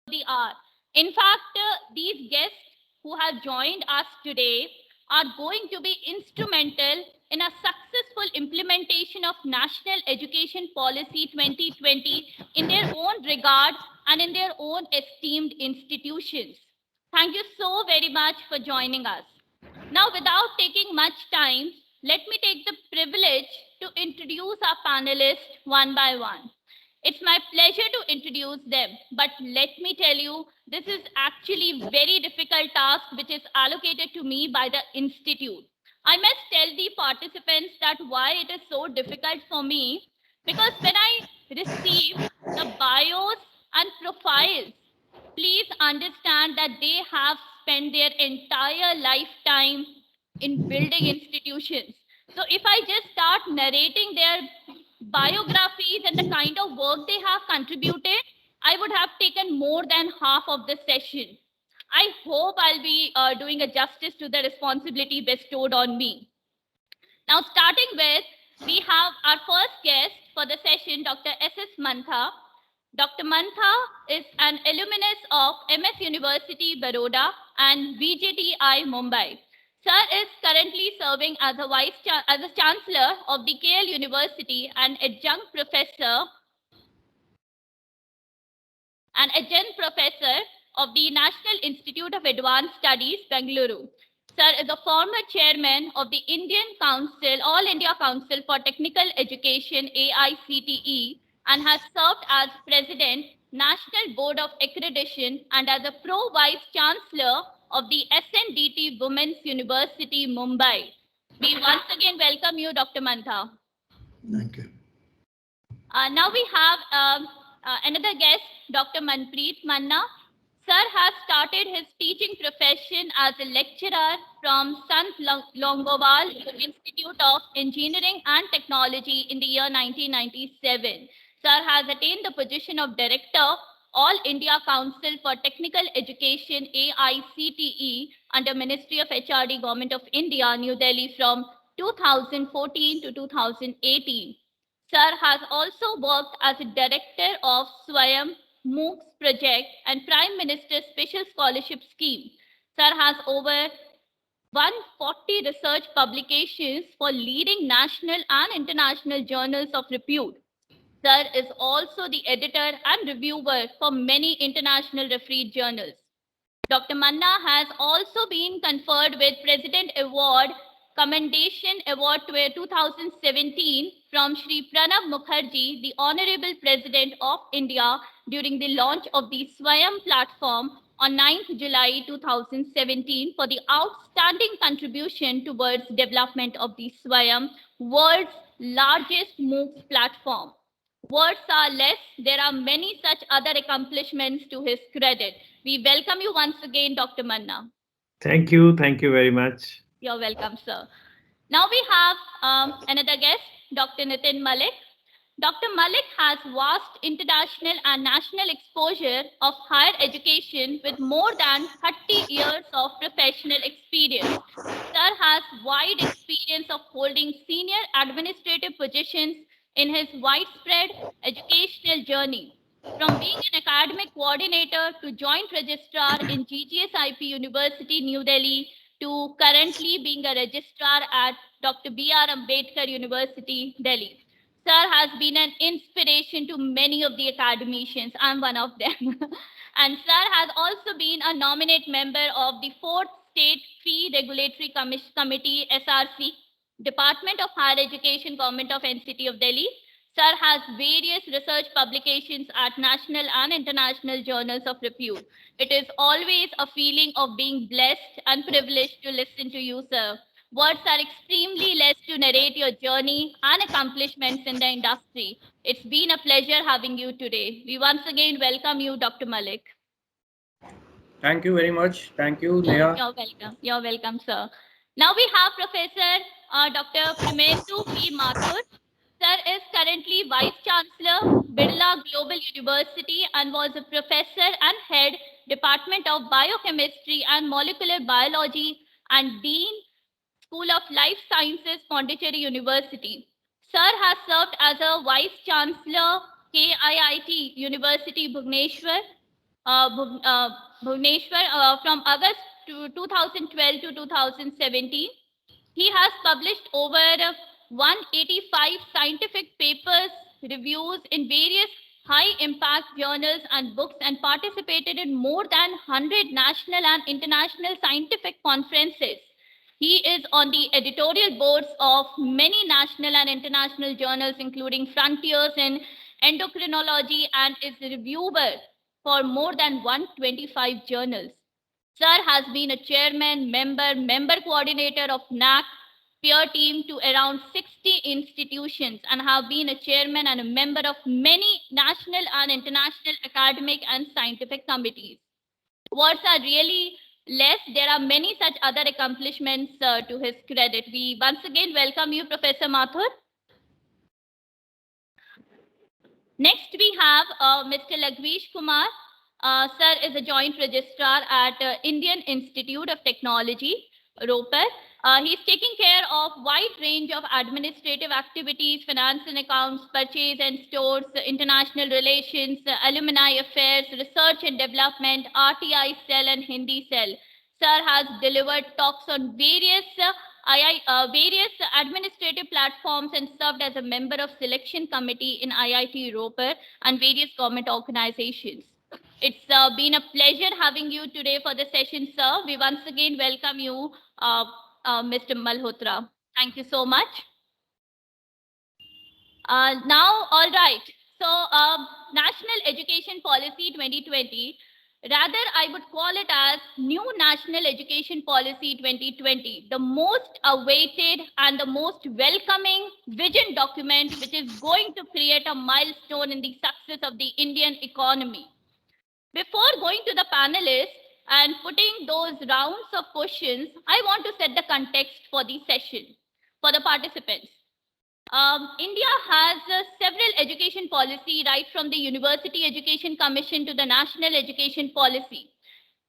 the hour. In fact, these guests who have joined us today are going to be instrumental in a successful implementation of National Education Policy 2020 in their own regard and in their own esteemed institutions. Thank you so very much for joining us. Now, without taking much time, let me take the privilege to introduce our panelists one by one. It's my pleasure to introduce them, but let me tell you, this is actually very difficult task which is allocated to me by the institute. I must tell the participants that why it is so difficult for me, because when I receive the bios and profiles, please understand that they have spent their entire lifetime in building institutions. So if I just start narrating their biographies and the kind of work they have contributed, I would have taken more than half of the session. I hope I'll be doing a justice to the responsibility bestowed on me. Now, starting with, we have our first guest for the session, Dr. S.S. Mantha. Dr. Mantha is an alumnus of MS University, Baroda and VJTI, Mumbai. Sir is currently serving as as a Chancellor of the KL University and adjunct professor of the National Institute of Advanced Studies, Bengaluru. Sir is a former chairman of the Indian Council, All India Council for Technical Education, AICTE, and has served as President, National Board of Accreditation, and as a Pro Vice Chancellor of the SNDT Women's University, Mumbai. We once again welcome you, Dr. Mantha. Thank you. Now we have another guest, Dr. Manpreet Manna. Sir has started his teaching profession as a lecturer from Sant Longowal Institute of Engineering and Technology in the year 1997. Sir has attained the position of Director, All India Council for Technical Education, AICTE, under Ministry of HRD, Government of India, New Delhi from 2014 to 2018. Sir has also worked as a director of Swayam MOOCs project and Prime Minister's Special Scholarship Scheme. Sir has over 140 research publications for leading national and international journals of repute. Sir is also the editor and reviewer for many international refereed journals. Dr. Manna has also been conferred with President Award Commendation Award 2017 from Shri Pranab Mukherjee, the Honorable President of India, during the launch of the Swayam platform on 9th July 2017 for the outstanding contribution towards development of the Swayam, world's largest MOOCs platform. Words are less, there are many such other accomplishments to his credit. We welcome you once again, Dr. Manna. Thank you. Thank you very much. You're welcome, sir. Now we have another guest, Dr. Nitin Malik. Dr. Malik has vast international and national exposure of higher education with more than 30 years of professional experience. Sir has wide experience of holding senior administrative positions in his widespread educational journey. From being an academic coordinator to joint registrar in GGSIP University, New Delhi, to currently being a registrar at Dr. B.R. Ambedkar University, Delhi. Sir has been an inspiration to many of the academicians. I'm one of them. And Sir has also been a nominate member of the 4th State Fee Regulatory Committee, SRC, Department of Higher Education, Government of NCT of Delhi. Sir has various research publications at national and international journals of repute. It is always a feeling of being blessed and privileged to listen to you, sir. Words are extremely less to narrate your journey and accomplishments in the industry. It's been a pleasure having you today. We once again welcome you, Dr. Malik. Thank you very much. Thank you, Neha. You're welcome. You're welcome, sir. Now we have Professor Dr. Primendu V. Mathur. Sir is currently Vice Chancellor, Birla Global University, and was a professor and head Department of Biochemistry and Molecular Biology and Dean, School of Life Sciences, Pondicherry University. Sir has served as a Vice Chancellor, KIIT University, Bhubaneswar, Bhubaneswar, from August 2012 to 2017. He has published over 185 scientific papers, reviews in various high impact journals and books, and participated in more than 100 national and international scientific conferences. He is on the editorial boards of many national and international journals, including Frontiers in Endocrinology, and is a reviewer for more than 125 journals. Sir has been a chairman, member coordinator of NAC peer team to around 60 institutions, and have been a chairman and a member of many national and international academic and scientific committees. Words are really less. There are many such other accomplishments to his credit. We once again welcome you, Professor Mathur. Next, we have Mr. Lagvish Kumar. Sir is a joint registrar at Indian Institute of Technology, Ropar. He's taking care of wide range of administrative activities, finance and accounts, purchase and stores, international relations, alumni affairs, research and development, RTI cell and Hindi cell. Sir has delivered talks on various administrative platforms and served as a member of selection committee in IIT Ropar and various government organizations. It's been a pleasure having you today for the session, sir. We once again welcome you, Mr. Malhotra. Thank you so much. Now, all right. So, National Education Policy 2020, rather I would call it as New National Education Policy 2020, the most awaited and the most welcoming vision document, which is going to create a milestone in the success of the Indian economy. Before going to the panelists and putting those rounds of questions, I want to set the context for the session, for the participants. India has several education policy, right from the University Education Commission to the National Education Policy.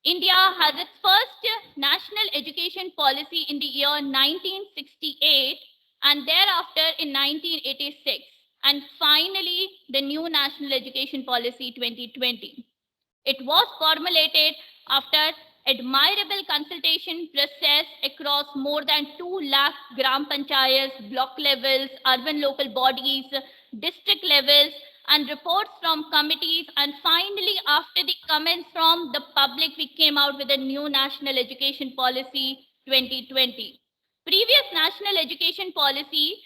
India has its first National Education Policy in the year 1968 and thereafter in 1986. And finally, the new National Education Policy 2020. It was formulated after admirable consultation process across more than 2 lakh gram panchayats, block levels, urban local bodies, district levels, and reports from committees. And finally, after the comments from the public, we came out with a new National Education Policy 2020. Previous National Education Policy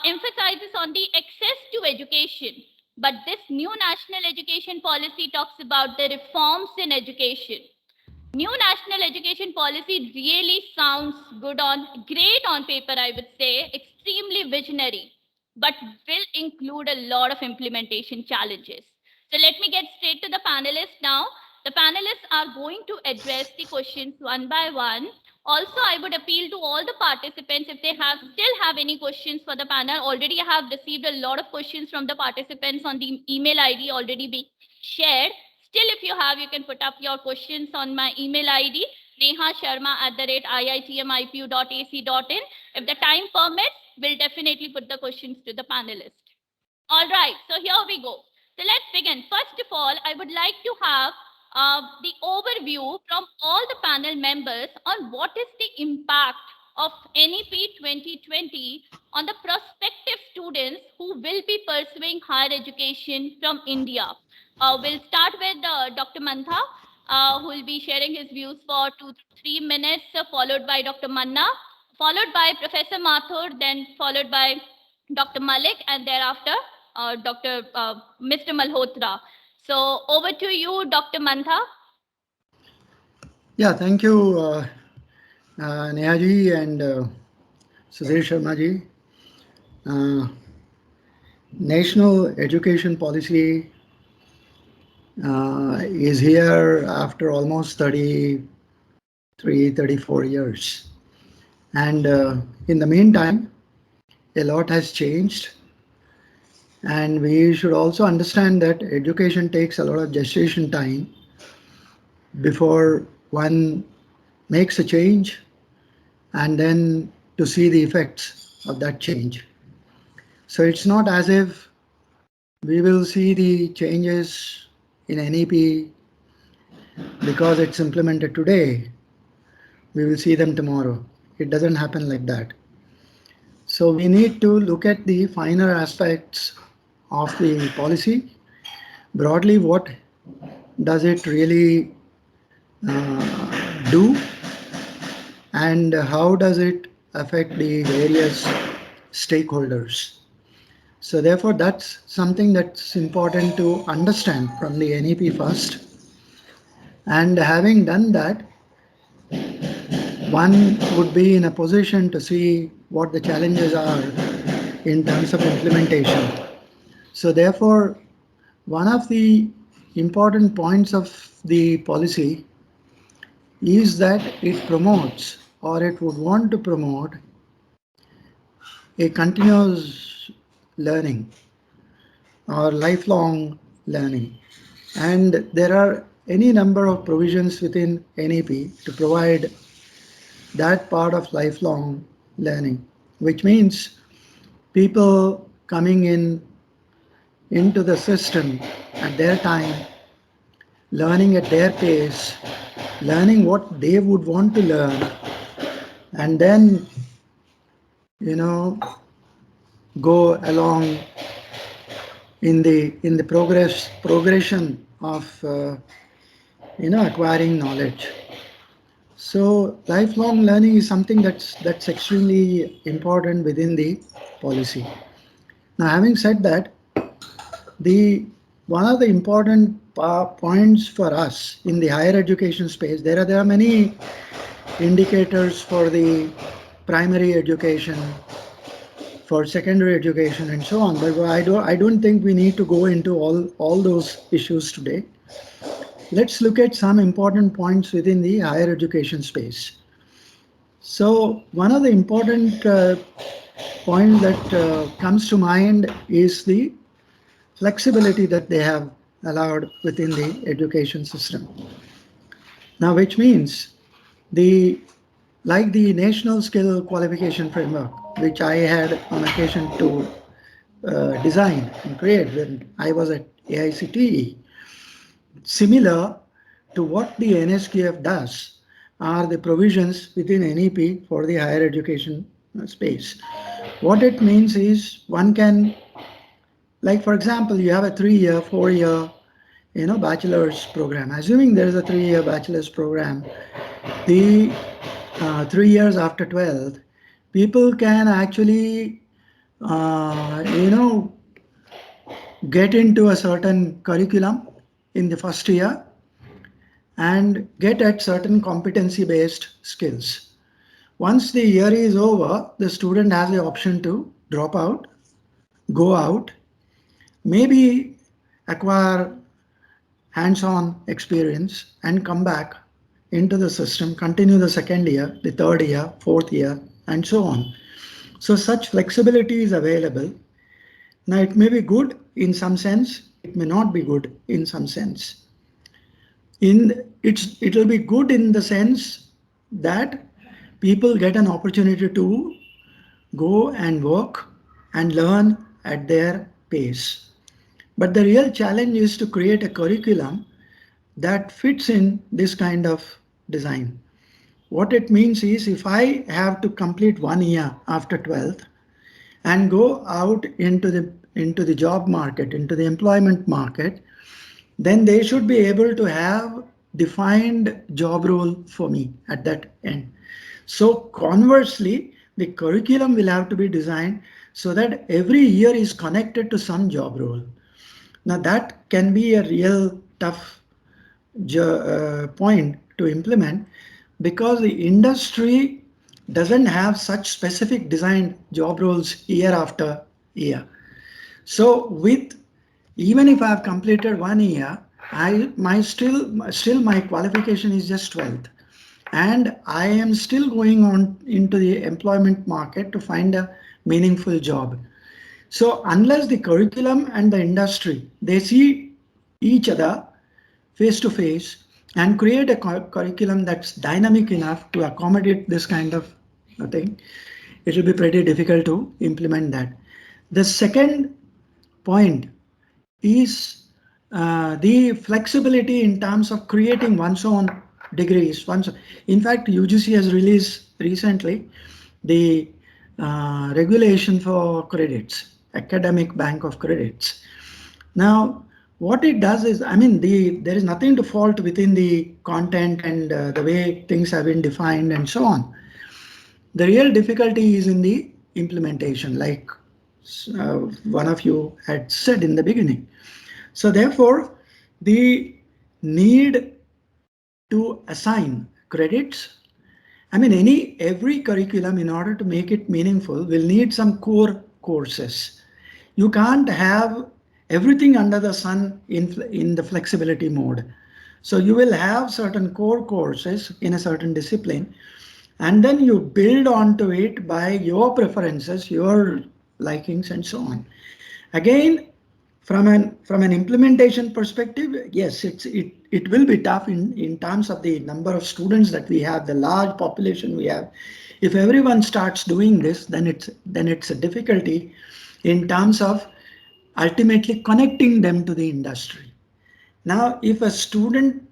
emphasizes on the access to education. But this new National Education Policy talks about the reforms in education. New National Education Policy really sounds great on paper, I would say, extremely visionary, but will include a lot of implementation challenges. So let me get straight to the panelists now. The panelists are going to address the questions one by one. Also, I would appeal to all the participants if they still have any questions for the panel. Already I have received a lot of questions from the participants on the email ID already being shared. Still, if you have, you can put up your questions on my email ID, nehasharma@iitmipu.ac.in. If the time permits, we'll definitely put the questions to the panelists. All right, so here we go. So let's begin. First of all, I would like to have the overview from all the panel members on what is the impact of NEP 2020 on the prospective students who will be pursuing higher education from India. We'll start with Dr. Mantha, who will be sharing his views for 2 to 3 minutes, followed by Dr. Manna, followed by Professor Mathur, then followed by Dr. Malik, and thereafter Mr. Malhotra. So over to you, Dr. Mantha. Yeah, thank you, Neha ji and Sudhir Sharma ji. National Education Policy is here after almost 34 years. And in the meantime, a lot has changed. And we should also understand that education takes a lot of gestation time before one makes a change and then to see the effects of that change. So it's not as if we will see the changes in NEP because it's implemented today, we will see them tomorrow. It doesn't happen like that. So we need to look at the finer aspects of the policy. Broadly, what does it really do, and how does it affect the various stakeholders? So therefore, that's something that's important to understand from the NEP first. And having done that, one would be in a position to see what the challenges are in terms of implementation. So therefore, one of the important points of the policy is that it promotes, or it would want to promote, a continuous learning or lifelong learning. And there are any number of provisions within NEP to provide that part of lifelong learning, which means people coming into the system at their time, learning at their pace, learning what they would want to learn, and then go along in the progression of acquiring knowledge. So lifelong learning is something that's extremely important within the policy. Now, having said that, the one of the important points for us in the higher education space, there are many indicators for the primary education, for secondary education, and so on. But I don't think we need to go into all those issues today. Let's look at some important points within the higher education space. So one of the important points that comes to mind is the flexibility that they have allowed within the education system. Now, which means like the National Skill Qualification Framework, which I had on occasion to design and create when I was at AICTE, similar to what the NSQF does are the provisions within NEP for the higher education space. What it means is one can, like for example, you have a 3-year, 4-year, bachelor's program. Assuming there is a 3-year bachelor's program, the 3 years after 12th, people can actually, get into a certain curriculum in the first year and get at certain competency-based skills. Once the year is over, the student has the option to drop out, go out, maybe acquire hands-on experience and come back into the system, continue the second year, the third year, fourth year, and so on. So such flexibility is available. Now, it may be good in some sense, it may not be good in some sense. It will be good in the sense that people get an opportunity to go and work and learn at their pace. But the real challenge is to create a curriculum that fits in this kind of design. What it means is, if I have to complete 1 year after 12th and go out into the job market, into the employment market, then they should be able to have defined job role for me at that end. So conversely, the curriculum will have to be designed so that every year is connected to some job role. Now that can be a real tough point to implement, because the industry doesn't have such specific designed job roles year after year. So even if I have completed 1 year, still my qualification is just 12th, and I am still going on into the employment market to find a meaningful job. So unless the curriculum and the industry, they see each other face to face and create a curriculum that's dynamic enough to accommodate this kind of thing, it will be pretty difficult to implement that. The second point is the flexibility in terms of creating one's own degrees. In fact, UGC has released recently the regulation for credits, academic bank of credits. Now, what it does is, I mean, there is nothing to fault within the content and the way things have been defined and so on. The real difficulty is in the implementation, like one of you had said in the beginning. So therefore, the need to assign credits, I mean, every curriculum, in order to make it meaningful, will need some core courses. You can't have everything under the sun in the flexibility mode. So you will have certain core courses in a certain discipline, and then you build onto it by your preferences, your likings, and so on. Again, from an implementation perspective, yes, it will be tough in terms of the number of students that we have, the large population we have. If everyone starts doing this, then it's a difficulty in terms of ultimately connecting them to the industry. Now, if a student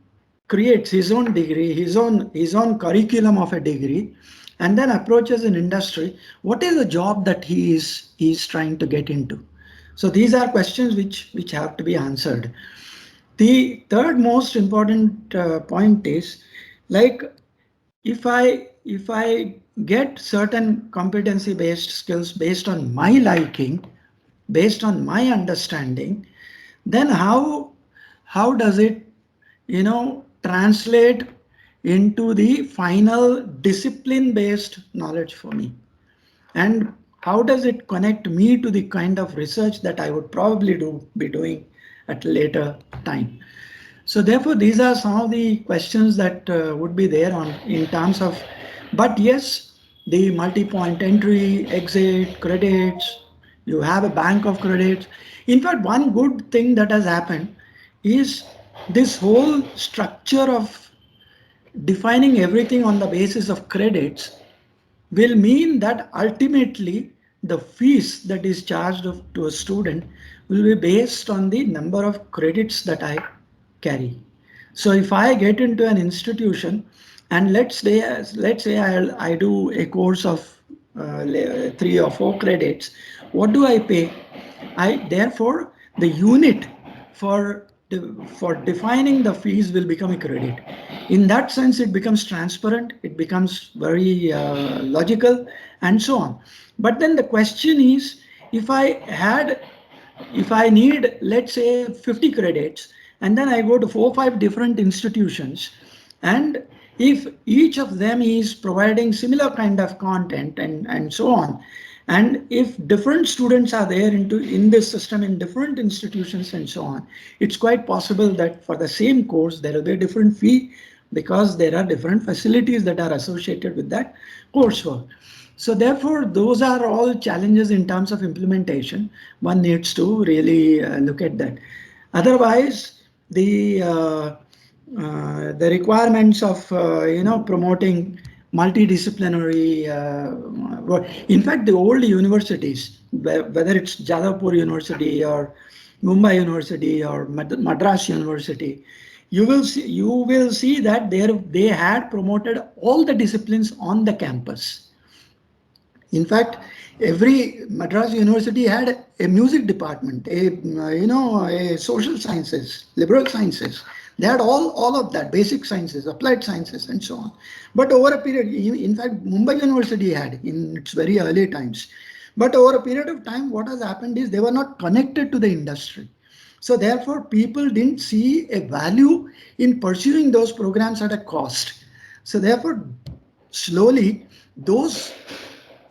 creates his own degree, his own curriculum of a degree, and then approaches an industry, what is the job that he is trying to get into? So these are questions which have to be answered. The third most important point is, like, if I get certain competency based skills based on my liking, based on my understanding, then how does it translate into the final discipline based knowledge for me? And how does it connect me to the kind of research that I would probably be doing at a later time? So therefore, these are some of the questions that would be there in terms of, but yes, the multi-point entry, exit, credits, you have a bank of credits. In fact, one good thing that has happened is this whole structure of defining everything on the basis of credits will mean that ultimately the fees that is charged to a student will be based on the number of credits that I carry. So if I get into an institution and let's say I do a course of 3 or 4 credits, what do I pay? Therefore the unit for defining the fees will become a credit. In that sense, it becomes transparent, it becomes very logical, and so on. But then the question is, if I need, let's say, 50 credits, and then I go to 4 or 5 different institutions, and if each of them is providing similar kind of content and so on, and if different students are there in this system in different institutions and so on, it's quite possible that for the same course there will be a different fee because there are different facilities that are associated with that coursework. So therefore, those are all challenges in terms of implementation. One needs to really look at that. Otherwise, the requirements of promoting multidisciplinary, in fact, the old universities, whether it's Jadavpur University or Mumbai University or Madras University, you will see that they had promoted all the disciplines on the campus. In fact, every Madras University had a music department, a social sciences, liberal sciences. They had all of that, basic sciences, applied sciences, and so on. But over a period, in fact, Mumbai University had in its very early times. But over a period of time, what has happened is they were not connected to the industry. So therefore, people didn't see a value in pursuing those programs at a cost. So therefore, slowly, those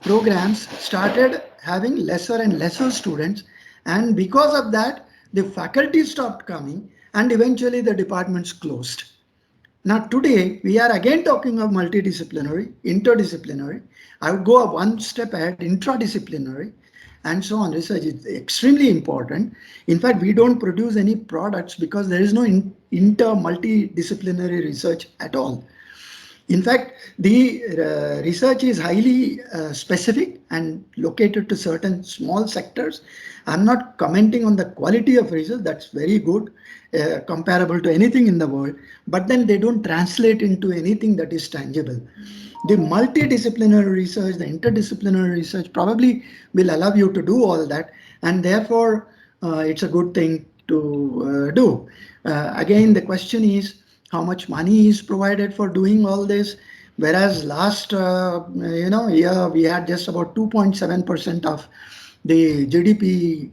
programs started having lesser and lesser students, and because of that the faculty stopped coming and eventually the departments closed. Now today we are again talking of multidisciplinary, interdisciplinary, I would go one step ahead, intradisciplinary, and so on. Research is extremely important. In fact, we don't produce any products because there is no multidisciplinary research at all. In fact, the research is highly specific and located to certain small sectors. I'm not commenting on the quality of research, that's very good, comparable to anything in the world, but then they don't translate into anything that is tangible. The multidisciplinary research, the interdisciplinary research probably will allow you to do all that, and therefore it's a good thing to do. Again, the question is how much money is provided for doing all this. Whereas last year we had just about 2.7% of the GDP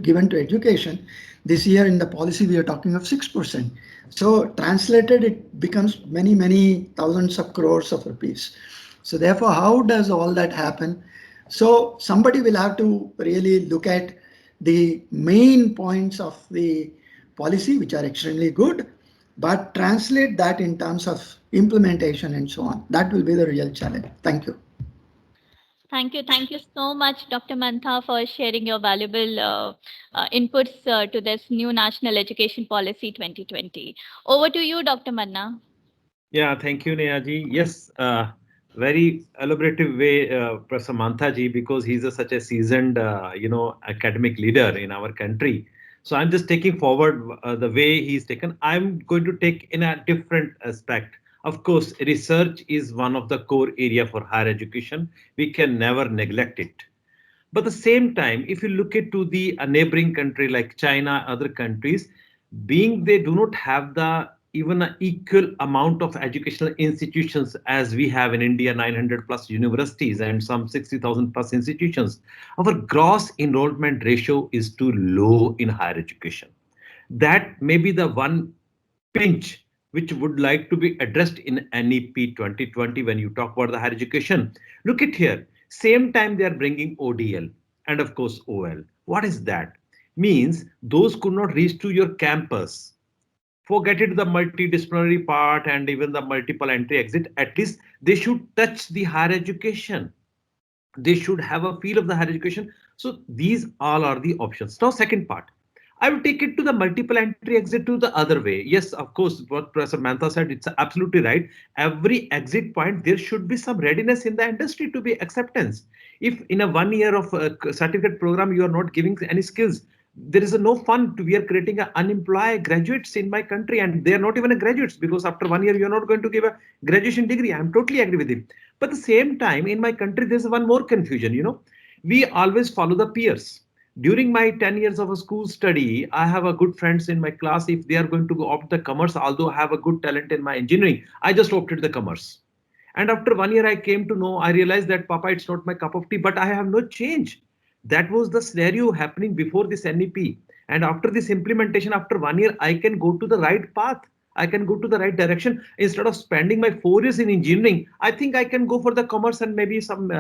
given to education. This year in the policy we are talking of 6%. So translated, it becomes many thousands of crores of rupees. So therefore, how does all that happen? So somebody will have to really look at the main points of the policy, which are extremely good, but translate that in terms of implementation and so on. That will be the real challenge. Thank you. Thank you. Thank you so much, Dr. Mantha, for sharing your valuable inputs to this new National Education Policy 2020. Over to you, Dr. Manna. Yeah, thank you, Neha-ji. Yes, very elaborative way, Professor Mantha-ji, because he's such a seasoned, academic leader in our country. So I'm just taking forward the way he's taken. I'm going to take in a different aspect. Of course, research is one of the core area for higher education. We can never neglect it. But at the same time, if you look into the neighboring country like China, other countries, being they do not have the even an equal amount of educational institutions as we have in India, 900 plus universities and some 60,000 plus institutions, our gross enrollment ratio is too low in higher education. That may be the one pinch which would like to be addressed in NEP 2020 when you talk about the higher education. Look at here, same time they are bringing ODL and of course OL. What is that? Means those could not reach to your campus. Forget it, the multidisciplinary part and even the multiple entry exit, at least they should touch the higher education. They should have a feel of the higher education. So these all are the options. Now, second part, I will take it to the multiple entry exit to the other way. Yes, of course, what Professor Mantha said, it's absolutely right. Every exit point, there should be some readiness in the industry to be acceptance. If in a 1 year of certificate program, you are not giving any skills, there is no fun to we are creating a unemployed graduates in my country and they are not even a graduates because after 1 year, you're not going to give a graduation degree. I'm totally agree with him. But at the same time, in my country, there's one more confusion, we always follow the peers. During my 10 years of a school study, I have a good friends in my class. If they are going to opt the commerce, although I have a good talent in my engineering, I just opted the commerce. And after 1 year, I came to know, I realized that Papa, it's not my cup of tea, but I have no change. That was the scenario happening before this NEP. And after this implementation, after 1 year, I can go to the right path. I can go to the right direction. Instead of spending my 4 years in engineering, I think I can go for the commerce and maybe some,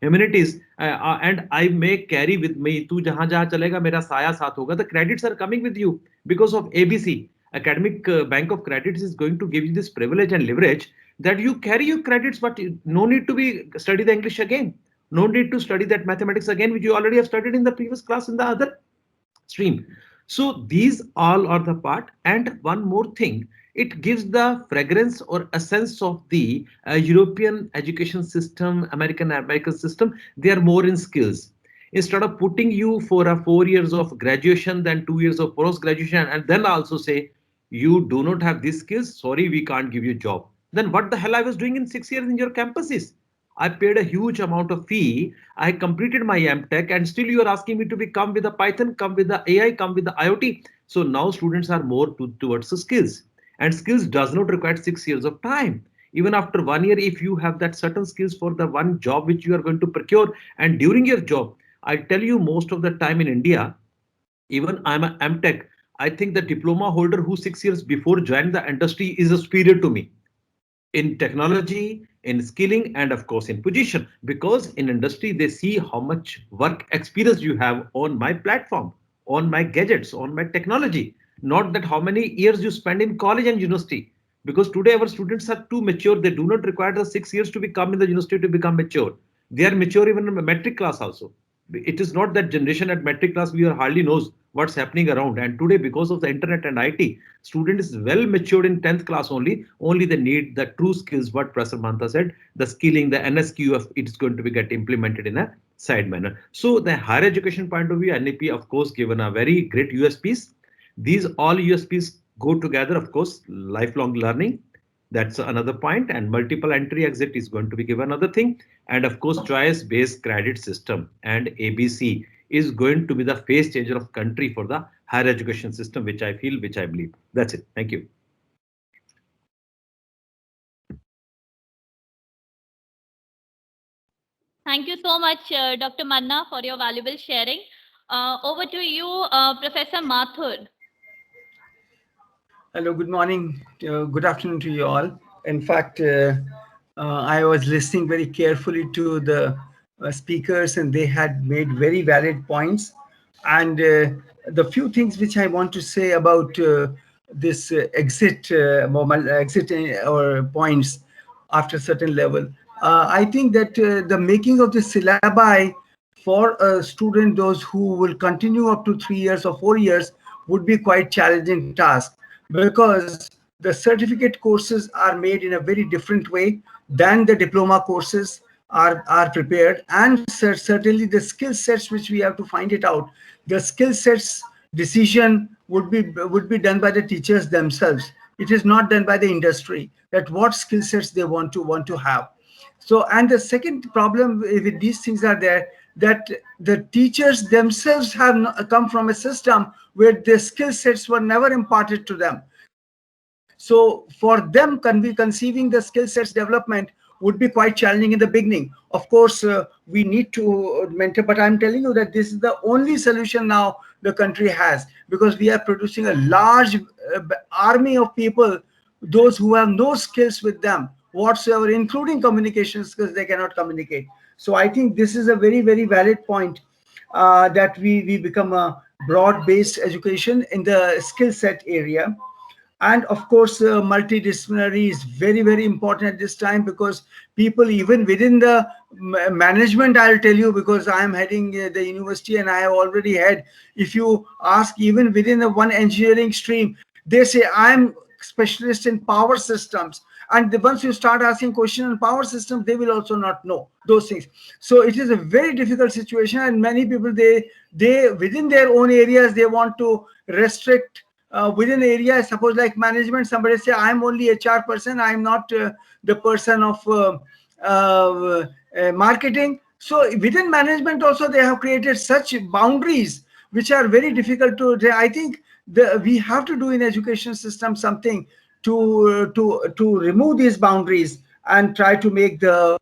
humanities. And I may carry with me, tu jahan jahan chalega, mera saya saath hoga. The credits are coming with you because of ABC. Academic Bank of Credits is going to give you this privilege and leverage that you carry your credits, but no need to be study the English again. No need to study that mathematics again, which you already have studied in the previous class in the other stream. So these all are the part. And one more thing, it gives the fragrance or a sense of the European education system, American system. They are more in skills. Instead of putting you for a 4 years of graduation, then 2 years of post graduation, and then also say you do not have these skills. Sorry, we can't give you a job. Then what the hell I was doing in 6 years in your campuses? I paid a huge amount of fee. I completed my MTech and still you are asking me to come with the Python, come with the AI, come with the IoT. So now students are more towards the skills and skills does not require 6 years of time. Even after 1 year, if you have that certain skills for the one job which you are going to procure and during your job, I tell you most of the time in India, even I'm a MTech, I think the diploma holder who 6 years before joined the industry is a superior to me in technology, in skilling, and of course in position, because in industry they see how much work experience you have on my platform, on my gadgets, on my technology, not that how many years you spend in college and university. Because today our students are too mature, they do not require the 6 years to become in the university to become mature. They are mature even in a metric class also. It is not that generation at metric class we are hardly knows what's happening around. And today, because of the internet and IT, student is well matured in 10th class only. Only they need the true skills, what Professor Mantha said, the skilling, the NSQF, it is going to be get implemented in a side manner. So the higher education point of view, NEP, of course, given a very great USPs. These all USPs go together, of course, lifelong learning. That's another point. And multiple entry exit is going to be given another thing. And of course, choice based credit system and ABC is going to be the face changer of country for the higher education system, which I feel, which I believe. That's it. Thank you. Thank you so much, Dr. Manna, for your valuable sharing. Over to you, Professor Mathur. Hello, good morning, good afternoon to you all. In fact, I was listening very carefully to the speakers, and they had made very valid points. And the few things which I want to say about this exit or points after certain level, I think that the making of the syllabi for a student, those who will continue up to 3 years or 4 years, would be quite challenging task, because the certificate courses are made in a very different way than the diploma courses are prepared. And certainly the skill sets which we have to find it out, the skill sets decision would be done by the teachers themselves. It is not done by the industry, that what skill sets they want to have. So, and the second problem with these things are there, that the teachers themselves have come from a system where the skill sets were never imparted to them. So for them, conceiving the skill sets development would be quite challenging in the beginning. Of course, we need to mentor, but I'm telling you that this is the only solution now the country has, because we are producing a large army of people, those who have no skills with them whatsoever, including communication skills. They cannot communicate. So I think this is a very, very valid point, that we become a broad-based education in the skill set area. And of course, multidisciplinary is very, very important at this time, because people, even within the management, I'll tell you, because I am heading the university and I have already had, if you ask even within the one engineering stream, they say I'm specialist in power systems. And once you start asking questions on power systems, they will also not know those things. So it is a very difficult situation, and many people, they within their own areas, they want to restrict within area. Suppose like management, somebody say I'm only HR person, I'm not the person of marketing. So within management also, they have created such boundaries which are very difficult to. I think we have to do in education system something to remove these boundaries and try to make the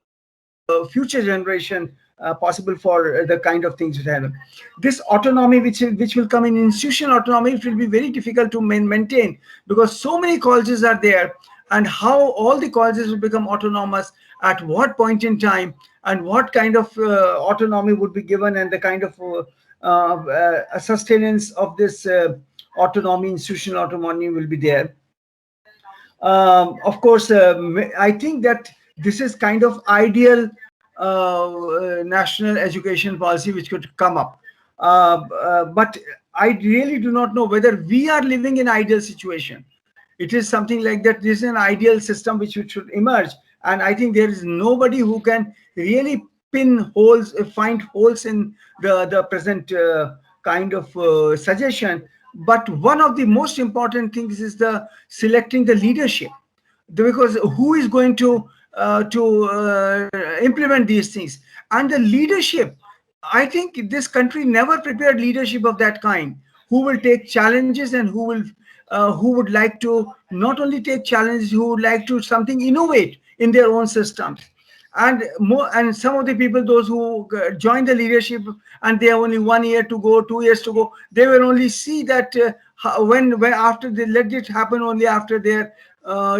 future generation possible for the kind of things that happen. This autonomy which will come in institutional autonomy, it will be very difficult to maintain, because so many colleges are there, and how all the colleges will become autonomous, at what point in time, and what kind of autonomy would be given, and the kind of sustenance of this autonomy, institutional autonomy, will be there. Of course, I think that this is kind of ideal national education policy which could come up. But I really do not know whether we are living in ideal situation. It is something like that. This is an ideal system which should emerge. And I think there is nobody who can really find holes in the present kind of suggestion. But one of the most important things is the selecting the leadership, because who is going to implement these things. And the leadership, I think this country never prepared leadership of that kind, who will take challenges, and who would like to not only take challenges, who would like to something innovate in their own systems. And some of the people, those who join the leadership and they have only 1 year to go, 2 years to go, they will only see that when after they let it happen, only after their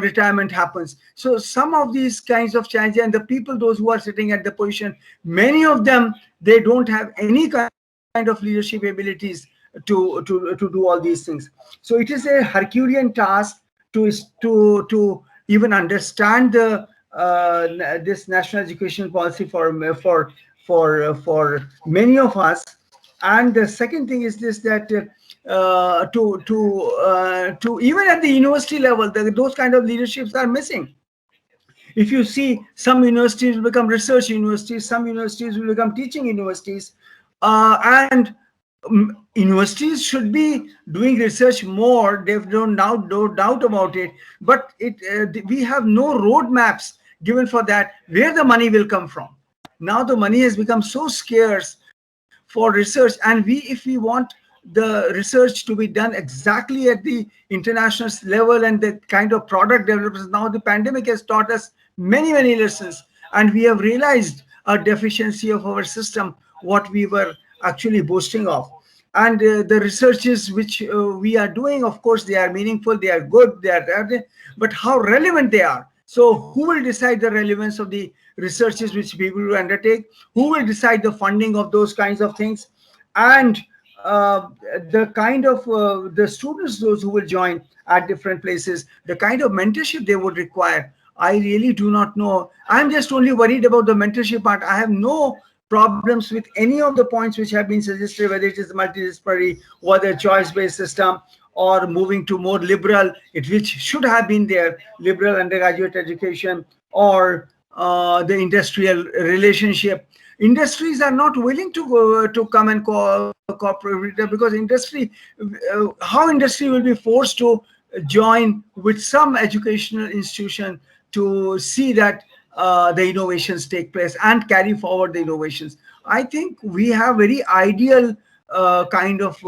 retirement happens. So some of these kinds of challenges, and the people, those who are sitting at the position, many of them, they don't have any kind of leadership abilities to do all these things. So it is a Herculean task to even understand the this national education policy for for many of us. And the second thing is this, that to even at the university level, those kind of leaderships are missing. If you see, some universities will become research universities, some universities will become teaching universities, and universities should be doing research more. There's no doubt about it. But we have no roadmaps given for that, where the money will come from. Now the money has become so scarce for research, and if we want the research to be done exactly at the international level and the kind of product developers, now the pandemic has taught us many lessons, and we have realized a deficiency of our system, what we were actually boasting of. And the researches which we are doing, of course, they are meaningful, they are good, they are, but how relevant they are. So who will decide the relevance of the researches which people will undertake? Who will decide the funding of those kinds of things? And the kind of the students, those who will join at different places, the kind of mentorship they would require, I really do not know. I'm just only worried about the mentorship part. I have no problems with any of the points which have been suggested, whether it is multidisciplinary, whether choice-based system, or moving to more liberal, which should have been there, liberal undergraduate education, or the industrial relationship. Industries are not willing to come and cooperate, because industry, how industry will be forced to join with some educational institution to see that the innovations take place and carry forward the innovations. I think we have very ideal kind of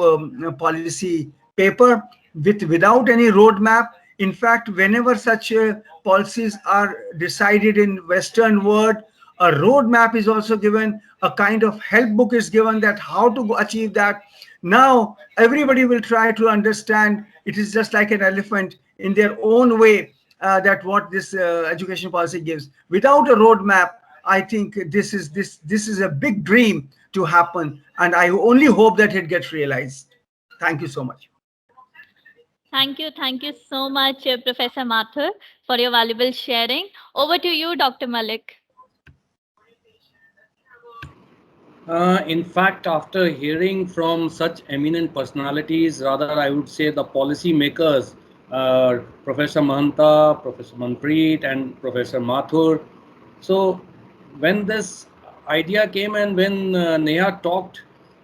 policy paper without any roadmap. In fact, whenever such policies are decided in Western world, a roadmap is also given, a kind of help book is given that how to achieve that. Now everybody will try to understand. It is just like an elephant in their own way, that what this education policy gives. Without a roadmap, I think this is a big dream to happen, and I only hope that it gets realized. Thank you so much. Thank you so much, Professor Mathur, for your valuable sharing. Over to you, Dr. Malik. In fact, after hearing from such eminent personalities, rather I would say the policy makers, Professor Mahanta, Professor Manpreet, and Professor Mathur. So when this idea came and when Neha talked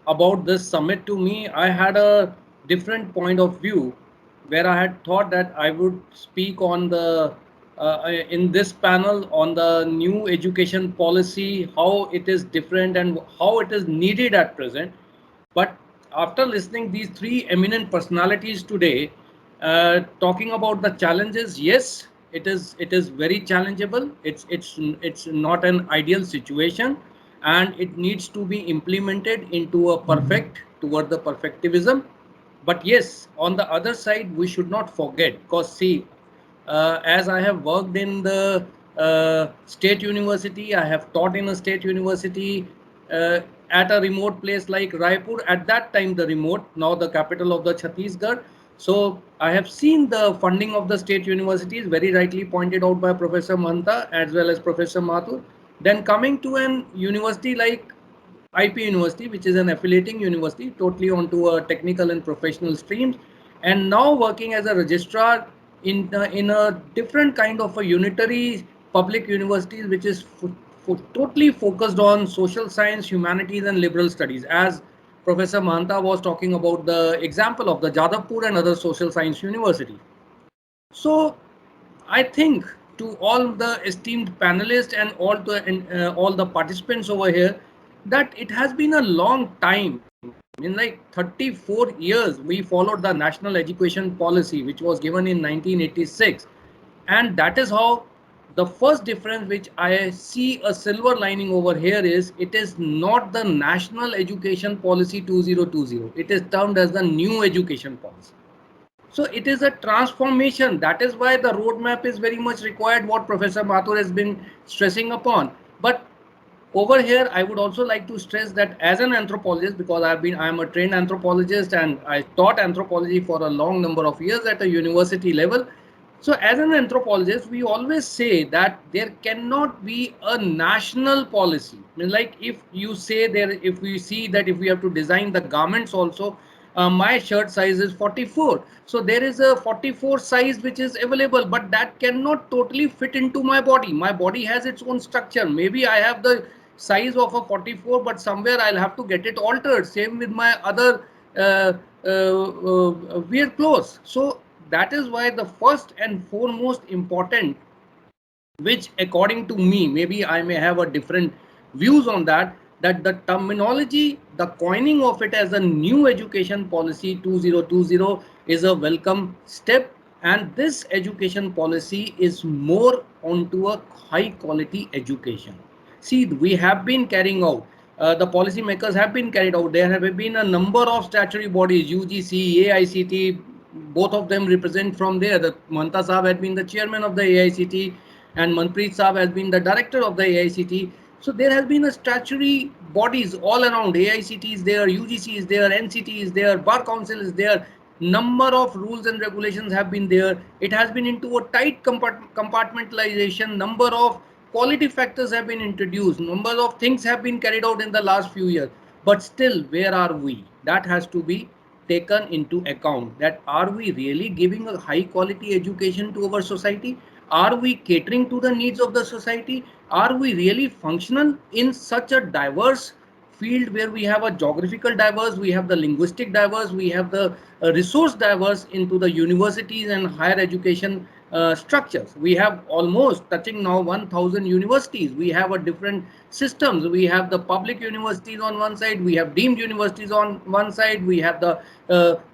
about this summit to me, I had a different point of view, where I had thought that I would speak on the in this panel on the new education policy, how it is different and how it is needed at present. But after listening these three eminent personalities today, talking about the challenges, yes, it is very challengeable. It's not an ideal situation, and it needs to be implemented into a perfect toward the perfectivism. But yes, on the other side, we should not forget, because see, as I have worked in the state university, I have taught in a state university at a remote place like Raipur, at that time the remote, now the capital of the Chhattisgarh. So I have seen the funding of the state universities, very rightly pointed out by Professor Manta as well as Professor Mathur. Then coming to an university like IP University, which is an affiliating university, totally onto a technical and professional streams, and now working as a registrar in a different kind of a unitary public universities, which is totally focused on social science, humanities, and liberal studies. As Professor Mahanta was talking about the example of the Jadavpur and other social science university. So I think to all the esteemed panelists and all the participants over here, that it has been a long time. In like 34 years, we followed the national education policy, which was given in 1986. And that is how the first difference which I see a silver lining over here is, it is not the national education policy 2020. It is termed as the new education policy. So it is a transformation. That is why the roadmap is very much required, what Professor Mathur has been stressing upon. But over here, I would also like to stress that as an anthropologist, because I am a trained anthropologist and I taught anthropology for a long number of years at a university level. So as an anthropologist, we always say that there cannot be a national policy. I mean, like if you say there, if we see that if we have to design the garments also, my shirt size is 44. So there is a 44 size which is available, but that cannot totally fit into my body. My body has its own structure. Maybe I have the size of a 44, but somewhere I'll have to get it altered. Same with my other wear clothes. So that is why the first and foremost important, which according to me, maybe I may have a different views on that, that the terminology, the coining of it as a new education policy 2020 is a welcome step, and this education policy is more onto a high quality education. See, we have been carrying out, the policy makers have been carried out. There have been a number of statutory bodies, UGC, AICT, both of them represent from there. The Mahanta Saab had been the chairman of the AICT, and Manpreet Saab has been the director of the AICT. So there has been a statutory bodies all around. AICT is there, UGC is there, NCT is there, Bar Council is there. Number of rules and regulations have been there. It has been into a tight compartmentalization. Number of quality factors have been introduced. Number of things have been carried out in the last few years. But still, where are we? That has to be taken into account. That are we really giving a high quality education to our society? Are we catering to the needs of the society? Are we really functional in such a diverse field where we have a geographical diverse, we have the linguistic diverse, we have the resource diverse into the universities and higher education structures. We have almost touching now 1000 universities. We have a different systems. We have the public universities on one side, we have deemed universities on one side, we have the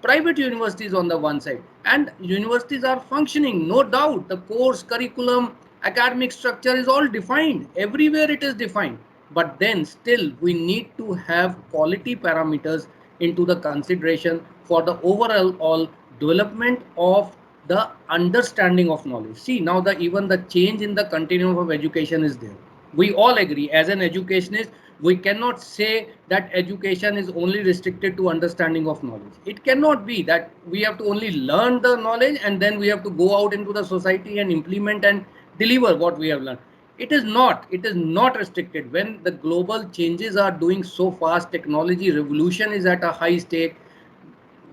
private universities on the one side, and universities are functioning, no doubt. The course curriculum, academic structure is all defined everywhere, it is defined, but then still we need to have quality parameters into the consideration for the overall development of the understanding of knowledge. See, now the even the change in the continuum of education is there. We all agree as an educationist, we cannot say that education is only restricted to understanding of knowledge. It cannot be that we have to only learn the knowledge and then we have to go out into the society and implement and deliver what we have learned. It is not restricted. When the global changes are doing so fast, technology revolution is at a high stake.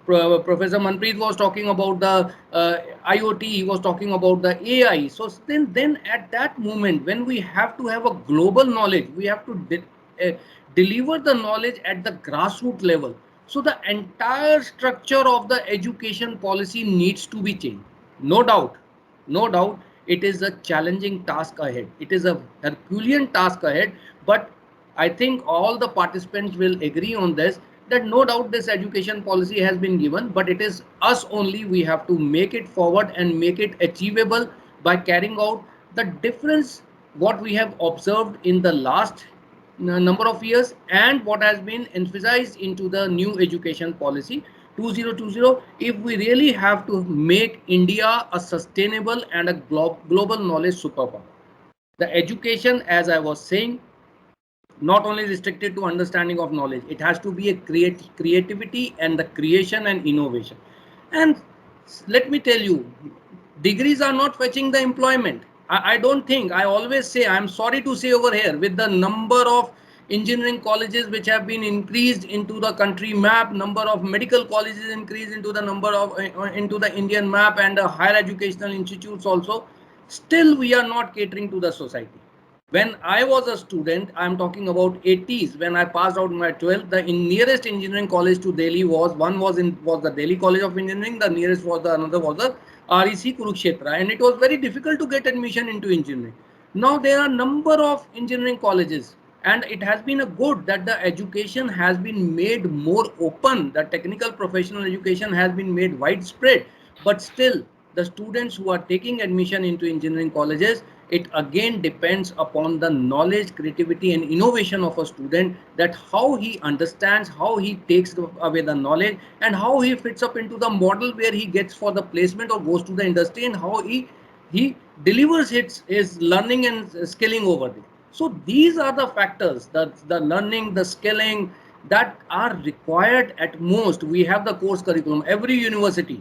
Professor Manpreet was talking about the IoT, he was talking about the AI. So then at that moment, when we have to have a global knowledge, we have to deliver the knowledge at the grassroots level. So the entire structure of the education policy needs to be changed. No doubt, no doubt, it is a challenging task ahead. It is a Herculean task ahead, but I think all the participants will agree on this, that no doubt this education policy has been given, but it is us only. We have to make it forward and make it achievable by carrying out the difference what we have observed in the last number of years and what has been emphasized into the new education policy 2020. If we really have to make India a sustainable and a global knowledge superpower, the education, as I was saying, not only restricted to understanding of knowledge, it has to be a creativity and the creation and innovation. And let me tell you, degrees are not fetching the employment. I don't think, I always say, I'm sorry to say over here, with the number of engineering colleges which have been increased into the country map, number of medical colleges increased into the number of into the Indian map, and higher educational institutes also, still we are not catering to the society. When I was a student, I'm talking about 80s, when I passed out my 12th, the nearest engineering college to Delhi was the Delhi College of Engineering, the nearest was another was the REC Kurukshetra, and it was very difficult to get admission into engineering. Now there are number of engineering colleges, and it has been a good that the education has been made more open, the technical professional education has been made widespread, but still the students who are taking admission into engineering colleges, it again depends upon the knowledge, creativity and innovation of a student, that how he understands, how he takes away the knowledge, and how he fits up into the model where he gets for the placement or goes to the industry, and how he delivers his learning and skilling over there. So these are the factors, the learning, the skilling that are required at most. We have the course curriculum. Every university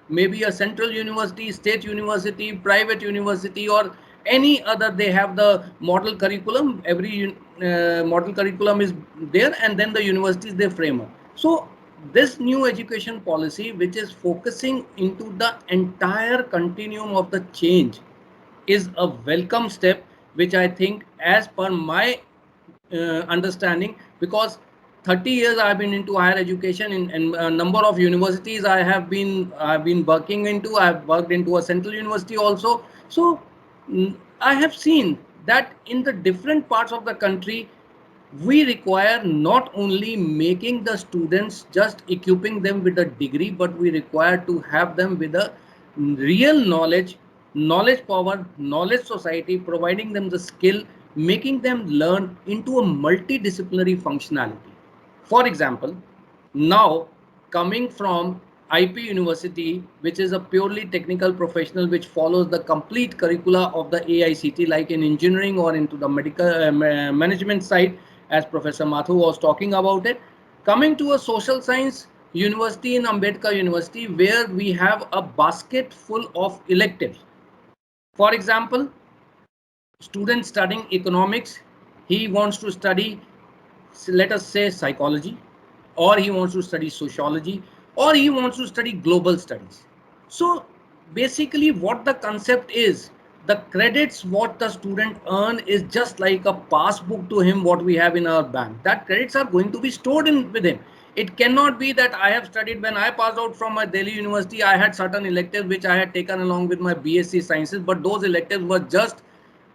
maybe a central university, state university, private university, or any other. They have the model curriculum. Every model curriculum is there, and then the universities they frame up. So this new education policy, which is focusing into the entire continuum of the change, is a welcome step, which I think, as per my understanding, because 30 years I've been into higher education in a number of universities I've been working into. I've worked into a central university also. So I have seen that in the different parts of the country, we require not only making the students, just equipping them with a degree, but we require to have them with a real knowledge, knowledge power, knowledge society, providing them the skill, making them learn into a multidisciplinary functionality. For example, now coming from IP University, which is a purely technical professional which follows the complete curricula of the AICT, like in engineering or into the medical management side, as Professor Mathur was talking about it. Coming to a social science university in Ambedkar University, where we have a basket full of electives. For example, student studying economics, he wants to study, let us say, psychology, or he wants to study sociology, or he wants to study global studies. So basically what the concept is, the credits what the student earn is just like a passbook to him what we have in our bank. That credits are going to be stored in with him. It cannot be that I have studied, when I passed out from my Delhi University, I had certain electives which I had taken along with my BSc sciences, but those electives were just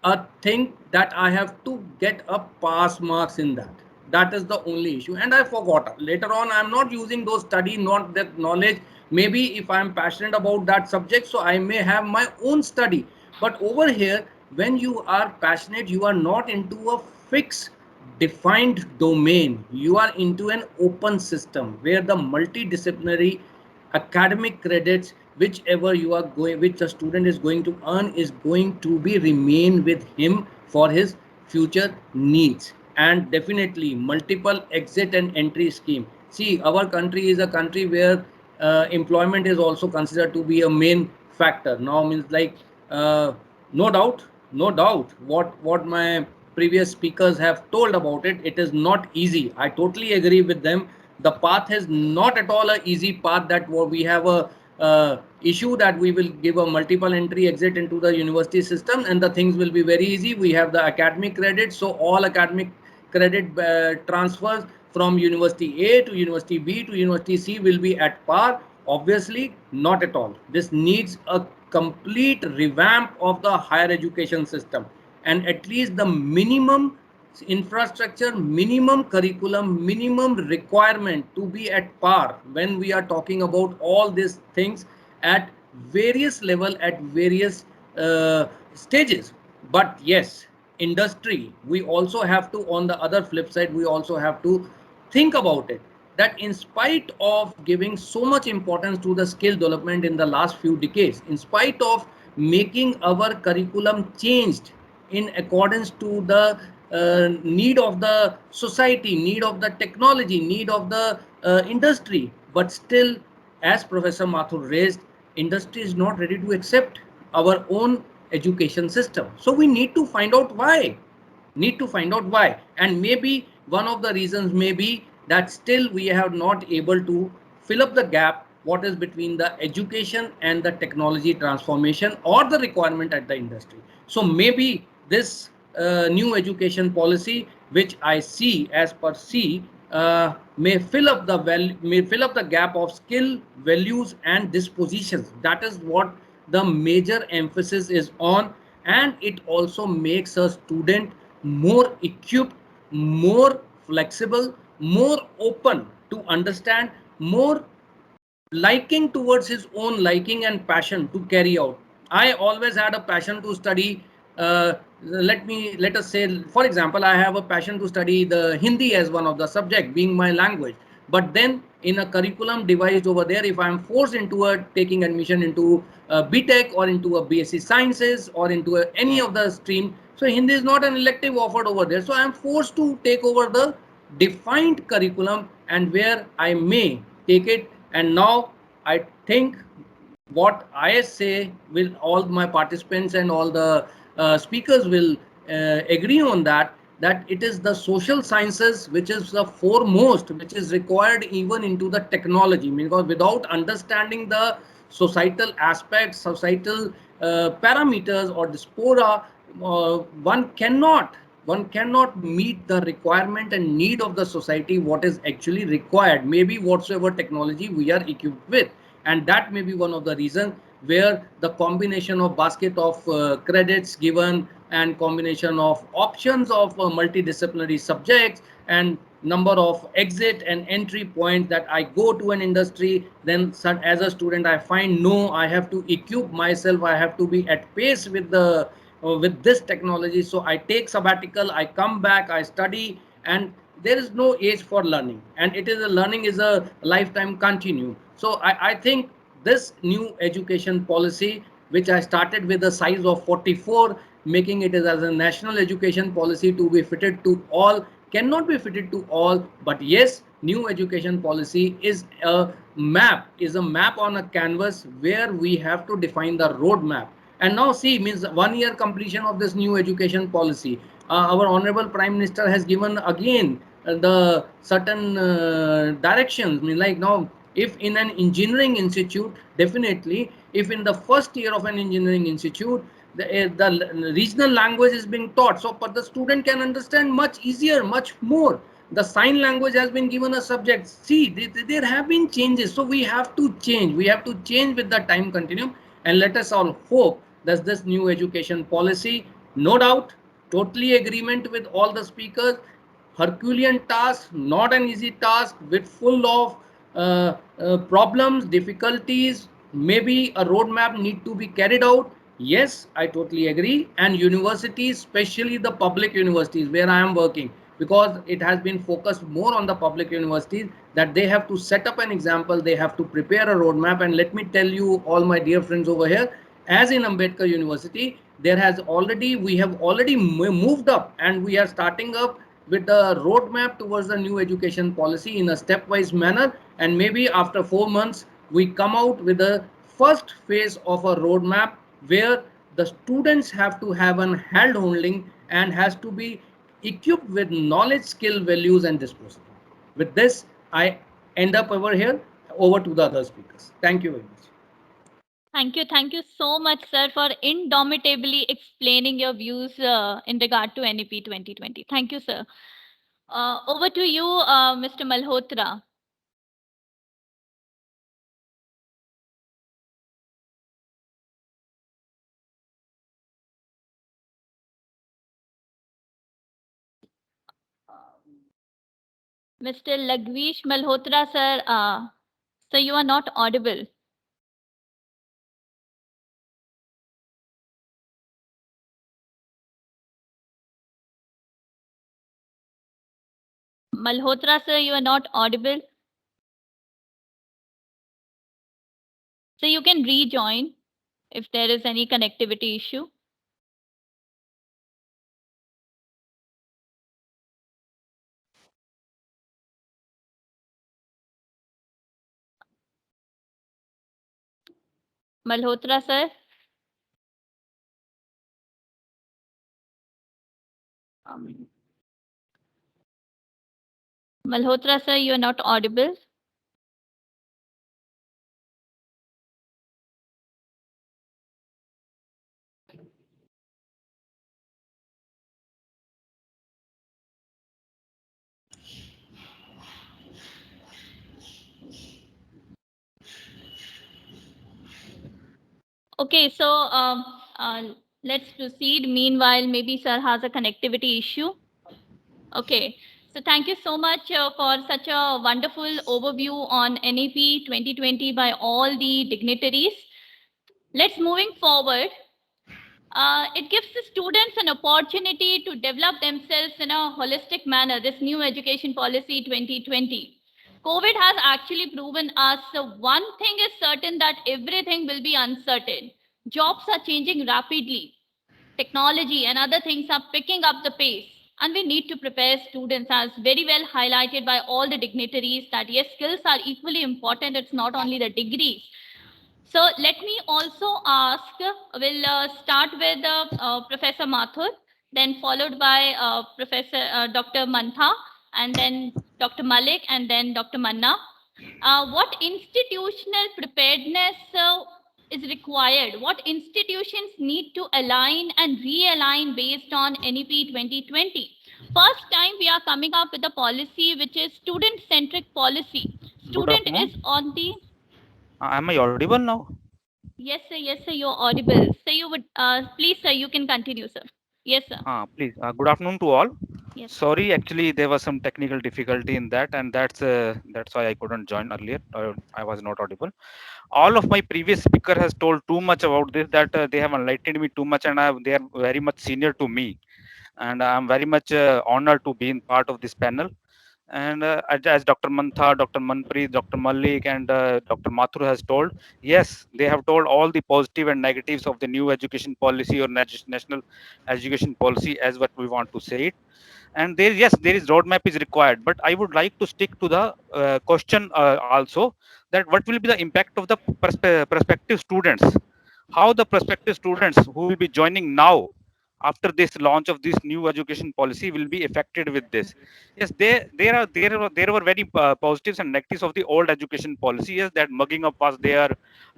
a thing that I have to get a pass marks in that. That is the only issue, and I forgot. Later on, I'm not using those study, not that knowledge. Maybe if I'm passionate about that subject, so I may have my own study. But over here, when you are passionate, you are not into a fixed defined domain. You are into an open system where the multidisciplinary academic credits, whichever you are going, which the student is going to earn, is going to be remain with him for his future needs. And definitely multiple exit and entry scheme. See, our country is a country where employment is also considered to be a main factor. Now means like no doubt, no doubt what my previous speakers have told about it, it is not easy. I totally agree with them. The path is not at all an easy path, that we have a issue that we will give a multiple entry exit into the university system and the things will be very easy. We have the academic credit, so all academic credit transfers from university A to university B to university C will be at par. Obviously not at all. This needs a complete revamp of the higher education system, and at least the minimum infrastructure, minimum curriculum, minimum requirement to be at par when we are talking about all these things at various level, at various stages. But yes, industry, we also have to, on the other flip side, we also have to think about it, that in spite of giving so much importance to the skill development in the last few decades, in spite of making our curriculum changed in accordance to the need of the society, need of the technology, need of the industry, but still, as Professor Mathur raised, industry is not ready to accept our own education system. So we need to find out why. And maybe one of the reasons may be that still we have not able to fill up the gap what is between the education and the technology transformation or the requirement at the industry. So maybe this new education policy, which I see as per C, may fill up the gap of skill, values, and dispositions. That is what the major emphasis is on, and it also makes a student more equipped, more flexible, more open to understand, more liking towards his own liking and passion to carry out. I always had a passion to study. Let us say, for example, I have a passion to study the Hindi as one of the subject, being my language. But then, in a curriculum devised over there, if I am forced into taking admission into BTech or into a BSc Sciences or into any of the stream, so Hindi is not an elective offered over there. So I am forced to take over the defined curriculum, and where I may take it. And now I think what I say, will all my participants and all the speakers will agree on that, that it is the social sciences which is the foremost, which is required even into the technology, because without understanding the societal aspects, societal parameters or diaspora, one cannot meet the requirement and need of the society, what is actually required, maybe whatsoever technology we are equipped with. And that may be one of the reasons where the combination of basket of credits given and combination of options of multidisciplinary subjects and number of exit and entry points, that I go to an industry, then as a student I find, no, I have to equip myself, I have to be at pace with the with this technology. So I take sabbatical, I come back, I study, and there is no age for learning, and it is a learning is a lifetime continuum. So I think this new education policy, which I started with a size of 44, making it as a national education policy to be fitted to all, cannot be fitted to all. But yes, new education policy is a map on a canvas where we have to define the roadmap. And now see, means 1 year completion of this new education policy. Our honorable Prime Minister has given again the certain directions. I mean, like now, if in an engineering institute, definitely, if in the first year of an engineering institute, the regional language is being taught, so but the student can understand much easier, much more. The sign language has been given a subject. See, there have been changes, so we have to change. We have to change with the time continuum, and let us all hope that this new education policy, no doubt, totally agreement with all the speakers, Herculean task, not an easy task, with full of problems, difficulties, maybe a roadmap need to be carried out. Yes, I totally agree. And universities, especially the public universities where I am working, because it has been focused more on the public universities, that they have to set up an example, they have to prepare a roadmap. And let me tell you, all my dear friends over here, as in Ambedkar University, we have already moved up, and we are starting up with the roadmap towards the new education policy in a stepwise manner. And maybe after 4 months, we come out with the first phase of a roadmap where the students have to have an hand holding and has to be equipped with knowledge, skill, values, and disposal. With this, I end up over here. Over to the other speakers. Thank you very much. Thank you so much, sir, for indomitably explaining your views in regard to NEP 2020. Thank you, sir. Over to you, Mr. Malhotra. Mr. Lagvish Malhotra, sir, so you are not audible. Malhotra, sir, you are not audible. So you can rejoin if there is any connectivity issue. Malhotra, sir. Malhotra, sir, you are not audible. Okay, so let's proceed. Meanwhile, maybe sir has a connectivity issue. Okay, so thank you so much for such a wonderful overview on NEP 2020 by all the dignitaries. Let's moving forward. It gives the students an opportunity to develop themselves in a holistic manner, this new education policy 2020. COVID has actually proven us one thing is certain, that everything will be uncertain. Jobs are changing rapidly. Technology and other things are picking up the pace. And we need to prepare students, as very well highlighted by all the dignitaries, that yes, skills are equally important. It's not only the degrees. So let me also ask, we'll start with Professor Mathur, then followed by Professor Dr. Mantha, and then Dr. Malik, and then Dr. Manna. What institutional preparedness is required? What institutions need to align and realign based on NEP 2020? First time we are coming up with a policy which is student-centric policy. Good Student is afternoon. on the Am I audible now? Yes, sir, you're audible. So you would, please, sir, you can continue, sir. Yes, sir. Please. Good afternoon to all. Yes. Sorry, actually there was some technical difficulty in that, and that's why I couldn't join earlier. I was not audible. All of my previous speaker has told too much about this, that they have enlightened me too much, and they are very much senior to me, and I'm very much honored to be in part of this panel. And as Dr. Mantha, Dr. Manpreet, Dr. Malik, and Dr. Mathur has told, yes, they have told all the positive and negatives of the new education policy or national education policy, as what we want to say it. And there, yes, there is roadmap is required, but I would like to stick to the question also, that what will be the impact of the prospective students, how the prospective students who will be joining now after this launch of this new education policy will be affected with this. Yes, there were very positives and negatives of the old education policy. Yes, that mugging up was there,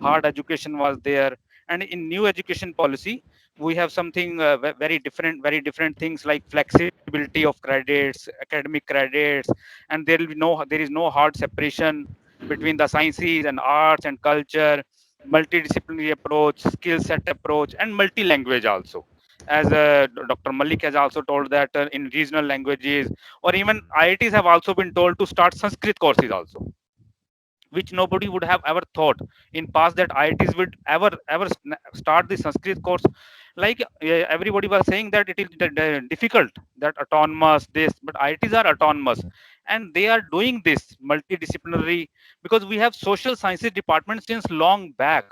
hard education was there, and in new education policy we have something very different things like flexibility of credits, academic credits, and there is no hard separation between the sciences and arts and culture, multidisciplinary approach, skill set approach, and multi-language also. As Dr. Malik has also told that in regional languages, or even IITs have also been told to start Sanskrit courses also, which nobody would have ever thought in past that IITs would ever start the Sanskrit course. Like everybody was saying that it is difficult, that autonomous this, but IITs are autonomous, and they are doing this multidisciplinary, because we have social sciences department since long back.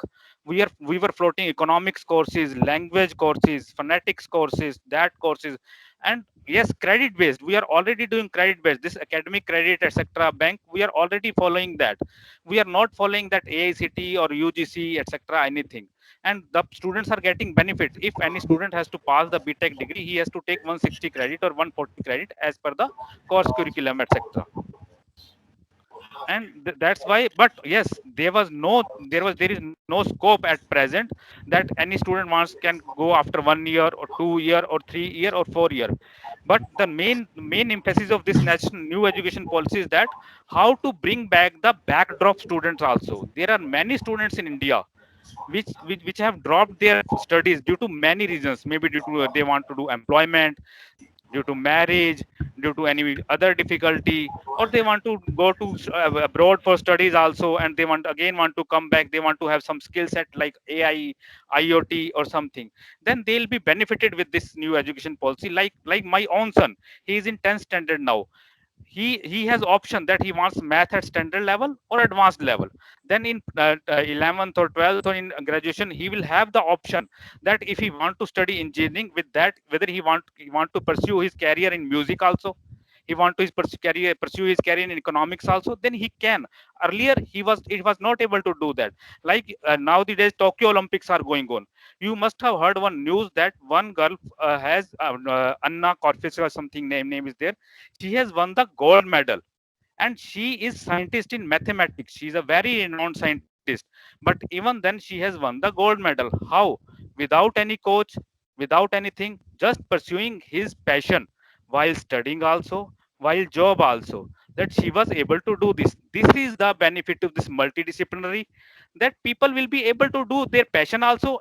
We were floating economics courses, language courses, phonetics courses, that courses, and yes, credit based. We are already doing credit based. This academic credit, etc. Bank, we are already following that. We are not following that AICT or UGC, etc. Anything. And the students are getting benefits. If any student has to pass the BTech degree, he has to take 160 credit or 140 credit as per the course curriculum, etc. And that's why, but yes, there is no scope at present that any student wants can go after 1 year or 2 year or 3 year or 4 year. But the main emphasis of this national new education policy is that how to bring back the backdrop students also. There are many students in India which have dropped their studies due to many reasons, maybe due to they want to do employment, due to marriage, due to any other difficulty, or they want to go to abroad for studies also, and they want to come back, they want to have some skill set like AI, IoT or something. Then they'll be benefited with this new education policy. Like my own son, he is in 10th standard now. He has option that he wants math at standard level or advanced level. Then in 11th or 12th or in graduation, he will have the option that if he want to study engineering, with that whether he want to pursue his career in music also, he want to pursue his career in economics also, then he can. Earlier he was not able to do that. Like nowadays Tokyo Olympics are going on. You must have heard one news that one girl has Anna Korfis or something name is there. She has won the gold medal, and she is scientist in mathematics. She's a very renowned scientist, but even then she has won the gold medal. How? Without any coach, without anything, just pursuing his passion while studying also, while job also, that she was able to do this. This is the benefit of this multidisciplinary, that people will be able to do their passion also.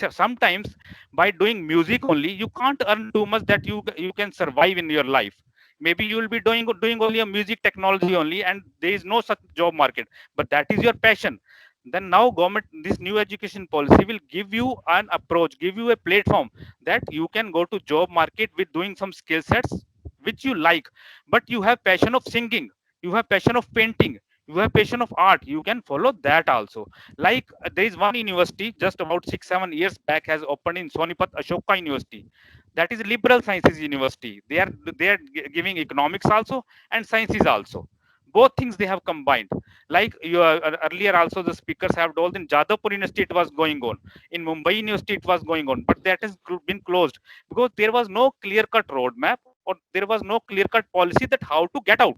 Sometimes by doing music only you can't earn too much that you can survive in your life. Maybe you will be doing only a music technology only, and there is no such job market, but that is your passion. Then now government, this new education policy will give you an approach, give you a platform that you can go to job market with doing some skill sets which you like. But you have passion of singing, you have passion of painting, you have passion of art, you can follow that also. Like there is one university just about 6 7 years back has opened in Sonipat, Ashoka University. That is liberal sciences university. They are giving economics also and sciences also. both things they have combined. Like you earlier also the speakers have told, in Jadavpur University it was going on, in Mumbai University it was going on, but that has been closed because there was no clear cut roadmap, or there was no clear cut policy that how to get out,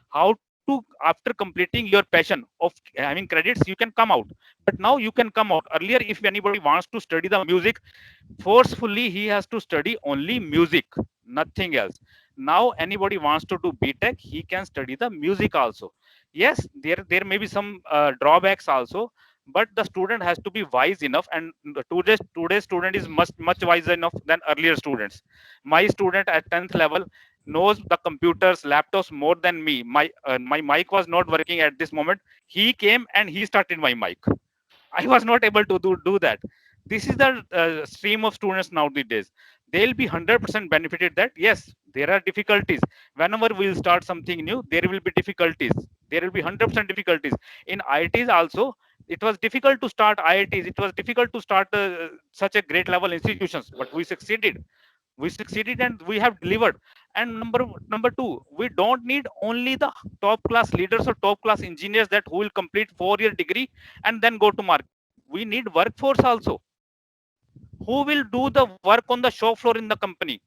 how to, after completing your passion of having credits, you can come out. But now you can come out. Earlier, if anybody wants to study the music forcefully, he has to study only music, nothing else. Now anybody wants to do BTech, he can study the music also. Yes, there may be some drawbacks also, but the student has to be wise enough, and today's student is much wiser enough than earlier students. My student at 10th level knows the computers, laptops more than me. My mic was not working at this moment. He came and he started my mic. I was not able to do that. This is the stream of students nowadays. They'll be 100% benefited that yes, there are difficulties. Whenever we'll start something new, there will be difficulties. There will be 100% difficulties. In IITs also, it was difficult to start IITs. It was difficult to start such a great level institutions, but we succeeded. We succeeded and we have delivered. And number two, we don't need only the top class leaders or top class engineers that who will complete 4-year degree and then go to market. We need workforce also, who will do the work on the shop floor in the company.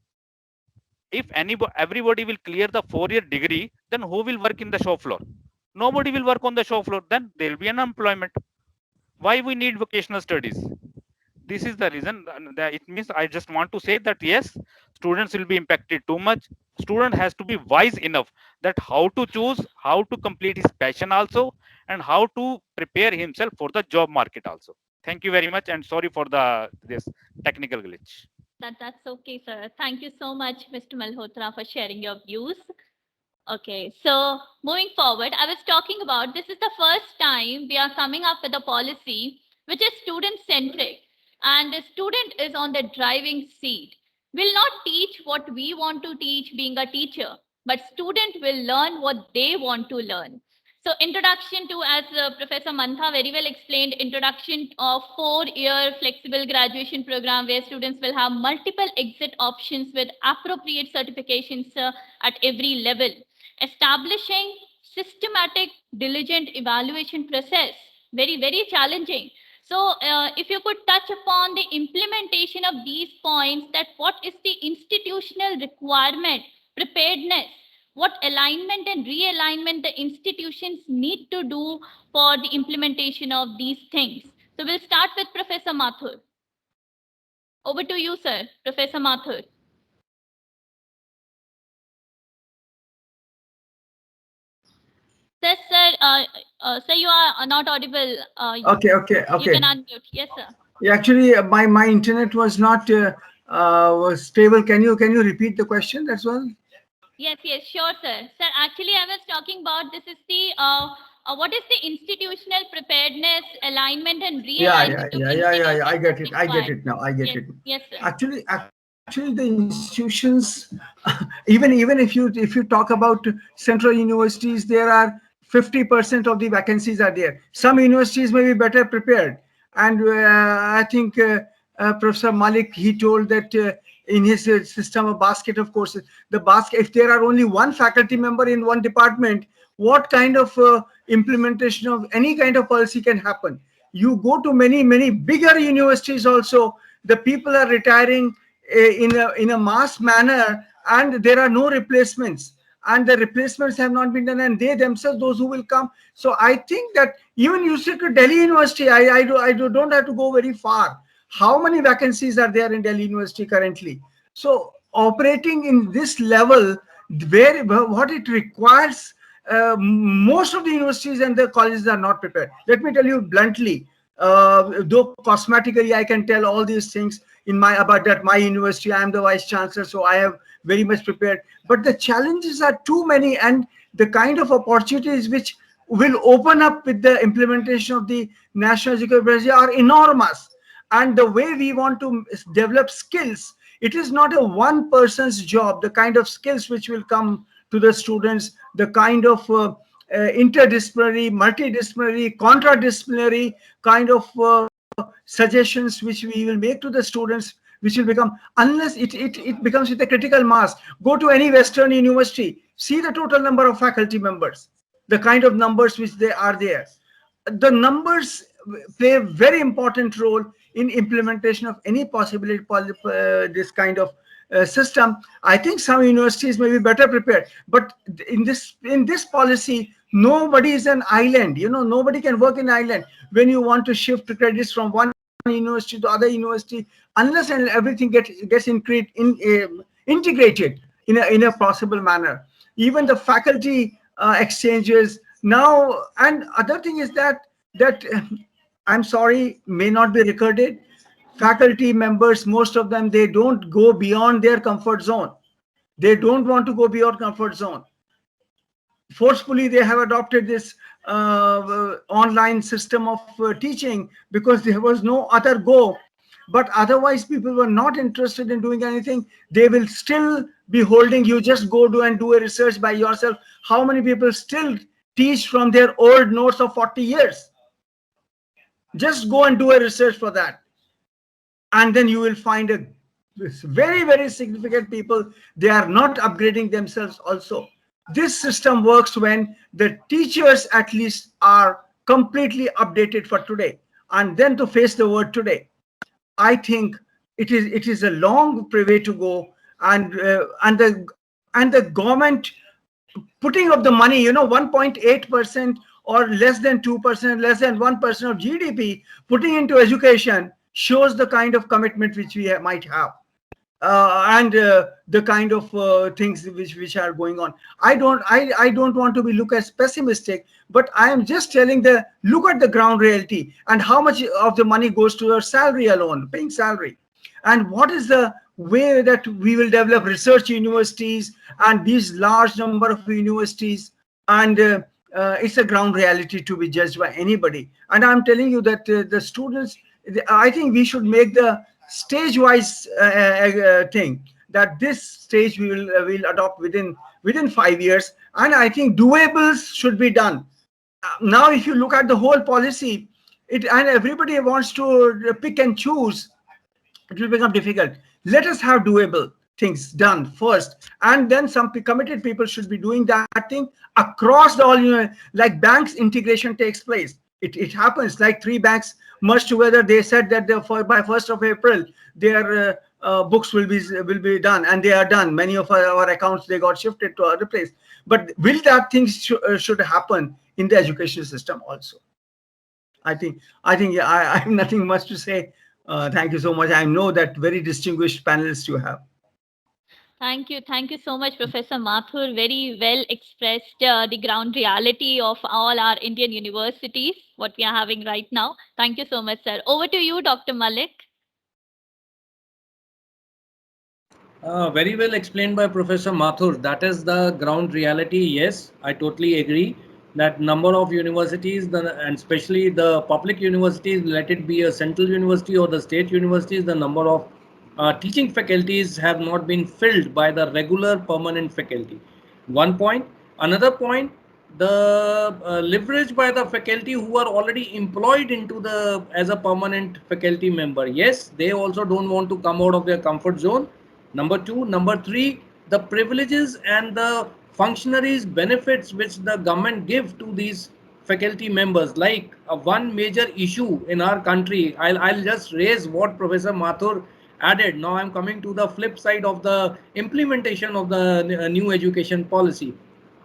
If everybody will clear the 4-year degree, then who will work in the shop floor? Nobody will work on the shop floor. Then there will be unemployment. Why we need vocational studies? This is the reason. It means I just want to say that yes, students will be impacted too much. Student has to be wise enough that how to choose, how to complete his passion also, and how to prepare himself for the job market also. Thank you very much, and sorry for this technical glitch. That's okay, sir. Thank you so much, Mr. Malhotra, for sharing your views. Okay, so moving forward, I was talking about this is the first time we are coming up with a policy which is student centric, and the student is on the driving seat. Will not teach what we want to teach being a teacher, but student will learn what they want to learn. So introduction to, as Professor Mantha very well explained, introduction of 4-year flexible graduation program where students will have multiple exit options with appropriate certifications at every level. Establishing systematic, diligent evaluation process, very challenging. So if you could touch upon the implementation of these points, that what is the institutional requirement, preparedness, what alignment and realignment the institutions need to do for the implementation of these things. So we'll start with Professor Mathur. Over to you, sir, Professor Mathur. Sir, you are not audible. Okay. You can unmute. Yes, sir. Yeah, actually, my internet was not was stable. Can you repeat the question as well? Yes, sure, sir. Sir, actually, I was talking about this is the what is the institutional preparedness, alignment, and realignment? Yeah. I get it now. I get it. Yes, sir. Actually, the institutions, even if you talk about central universities, there are 50% of the vacancies are there. Some universities may be better prepared, and I think Professor Malik, he told that in his system of basket of courses, the basket, if there are only one faculty member in one department, what kind of implementation of any kind of policy can happen? You go to many bigger universities also, the people are retiring in a mass manner, and there are no replacements, and the replacements have not been done, and they themselves, those who will come. So I think that even you say to Delhi University, I don't have to go very far. How many vacancies are there in Delhi University currently? So operating in this level, where what it requires, most of the universities and the colleges are not prepared. Let me tell you bluntly, though cosmetically I can tell all these things about that my university, I am the vice chancellor, so I have very much prepared, but the challenges are too many, and the kind of opportunities which will open up with the implementation of the national education policy are enormous. And the way we want to develop skills, it is not a one person's job. The kind of skills which will come to the students, the kind of interdisciplinary, multidisciplinary, contradisciplinary kind of suggestions which we will make to the students, which will become, unless it becomes with a critical mass. Go to any Western university, see the total number of faculty members. the kind of numbers which they are there. The numbers play a very important role in implementation of any possibility, this kind of system. I think some universities may be better prepared, but in this policy, nobody is an island. Nobody can work in island. When you want to shift credits from one university to other university, unless and everything gets integrated in a possible manner. Even the faculty exchanges now, and other thing is that I'm sorry, may not be recorded. Faculty members, most of them, they don't go beyond their comfort zone. They don't want to go beyond comfort zone. Forcefully, they have adopted this online system of teaching because there was no other go. But otherwise, people were not interested in doing anything. They will still be holding you. Just go do and do a research by yourself. How many people still teach from their old notes of 40 years? Just go and do a research for that. And then you will find a very, very significant people. They are not upgrading themselves also. This system works when the teachers at least are completely updated for today and then to face the world today. I think it is a long way to go, and the government putting up the money, 1.8% or less than 2%, less than 1% of GDP putting into education shows the kind of commitment which we might have. And the kind of things which are going on. I don't want to be look as pessimistic, but I am just telling look at the ground reality and how much of the money goes to your salary alone, paying salary, and what is the way that we will develop research universities and these large number of universities, and it's a ground reality to be judged by anybody. And I'm telling you that the students, I think we should make the stage-wise thing, that this stage we will adopt within 5 years, and I think doables should be done. Now, if you look at the whole policy, and everybody wants to pick and choose, it will become difficult. Let us have doable things done first, and then some committed people should be doing that thing across the all. Like banks integration takes place. It happens like 3 banks merged together. They said that by 1st of April, their books will be done, and they are done. Many of our accounts, they got shifted to other place. But will that thing should happen in the education system also? I think I have nothing much to say. Thank you so much. I know that very distinguished panelists you have. Thank you so much, Professor Mathur. Very well expressed the ground reality of all our Indian universities, what we are having right now. Thank you so much, sir. Over to you, Dr. Malik. Very well explained by Professor Mathur. That is the ground reality. Yes, I totally agree that number of universities, and especially the public universities, let it be a central university or the state universities, the number of teaching faculties have not been filled by the regular permanent faculty. One point. Another point, the leverage by the faculty who are already employed into as a permanent faculty member. Yes, they also don't want to come out of their comfort zone. Number 2. Number 3, the privileges and the functionaries benefits which the government give to these faculty members. Like one major issue in our country, I'll just raise what Professor Mathur added. Now I'm coming to the flip side of the implementation of the new education policy.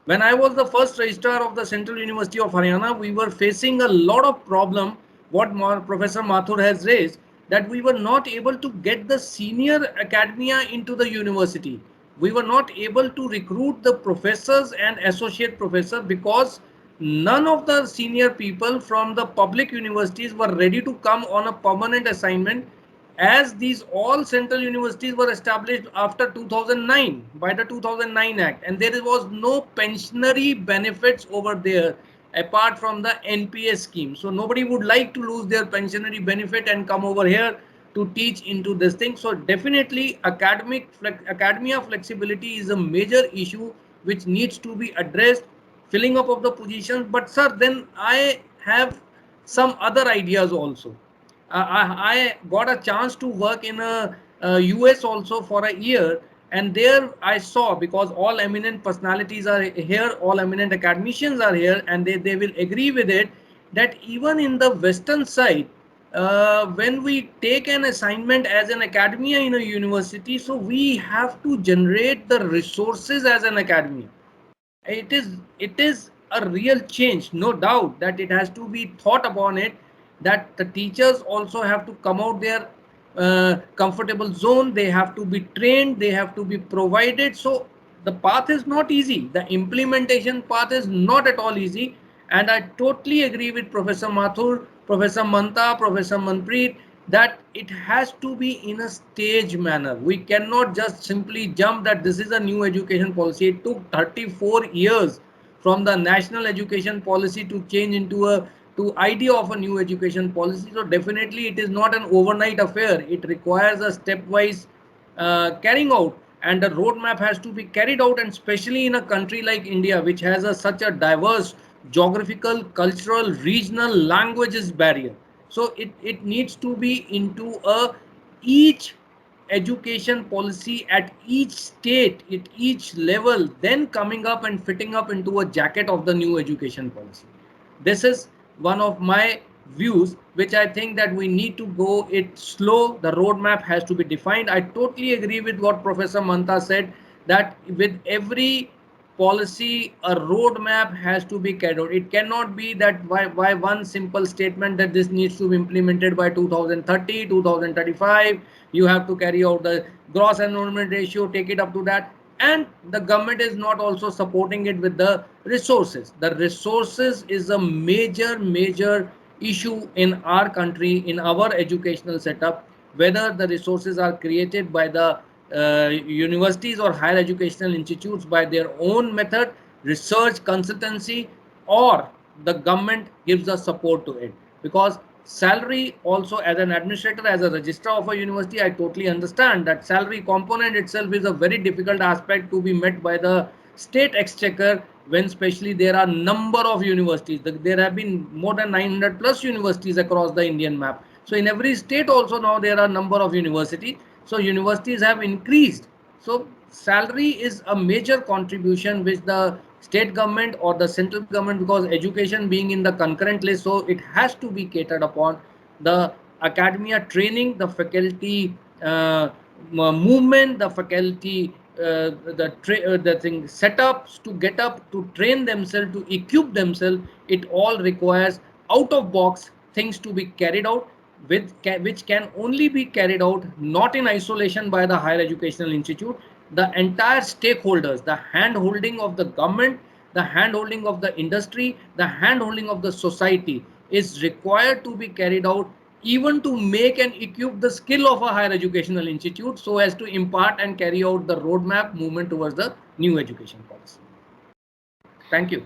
When I was the first registrar of the Central University of Haryana, we were facing a lot of problem, what Professor Mathur has raised, that we were not able to get the senior academia into the university. We were not able to recruit the professors and associate professors because none of the senior people from the public universities were ready to come on a permanent assignment, as these all central universities were established after 2009 by the 2009 Act, and there was no pensionary benefits over there apart from the NPS scheme. So nobody would like to lose their pensionary benefit and come over here to teach into this thing. So definitely academia flexibility is a major issue which needs to be addressed, filling up of the positions. But sir, then I have some other ideas also. I got a chance to work in a US also for a year, And there I saw, because all eminent personalities are here, all eminent academicians are here, and they will agree with it, that even in the Western side, when we take an assignment as an academia in a university, so we have to generate the resources as an academia. It is a real change, no doubt that it has to be thought upon it, that the teachers also have to come out their comfortable zone, they have to be trained, they have to be provided. So the path is not easy, the implementation path is not at all easy. And I totally agree with Professor Mathur, Professor Manta, Professor Manpreet, that it has to be in a stage manner. We cannot just simply jump that this is a new education policy. It took 34 years from the national education policy to change into a to idea of a new education policy. So definitely it is not an overnight affair. It requires a stepwise carrying out, and the roadmap has to be carried out, and especially in a country like India, which has such a diverse geographical, cultural, regional, languages barrier. So it needs to be into a each education policy at each state, at each level, then coming up and fitting up into a jacket of the new education policy. This is one of my views, which I think that we need to go it slow. The roadmap has to be defined. I totally agree with what Professor Manta said, that with every policy a roadmap has to be carried out. It cannot be that by one simple statement that this needs to be implemented by 2030, 2035. You have to carry out the gross enrollment ratio, take it up to that, and the government is not also supporting it with the resources. The resources is a major issue in our country, in our educational setup, whether the resources are created by the universities or higher educational institutes by their own method, research consultancy, or the government gives the support to it. Because salary also, as an administrator, as a registrar of a university, I totally understand that salary component itself is a very difficult aspect to be met by the state exchequer, when especially there are number of universities. There have been more than 900 plus universities across the Indian map. So in every state also now there are number of universities. So universities have increased. So salary is a major contribution which the state government or the central government, because education being in the concurrent list, so it has to be catered upon. The academia training, the faculty movement, the faculty the thing setups to get up to train themselves, to equip themselves, it all requires out of box things to be carried out, which can only be carried out not in isolation by the higher educational institute. The entire stakeholders, the hand holding of the government, the hand holding of the industry, the hand holding of the society is required to be carried out, even to make and equip the skill of a higher educational institute, so as to impart and carry out the roadmap movement towards the new education policy. Thank you.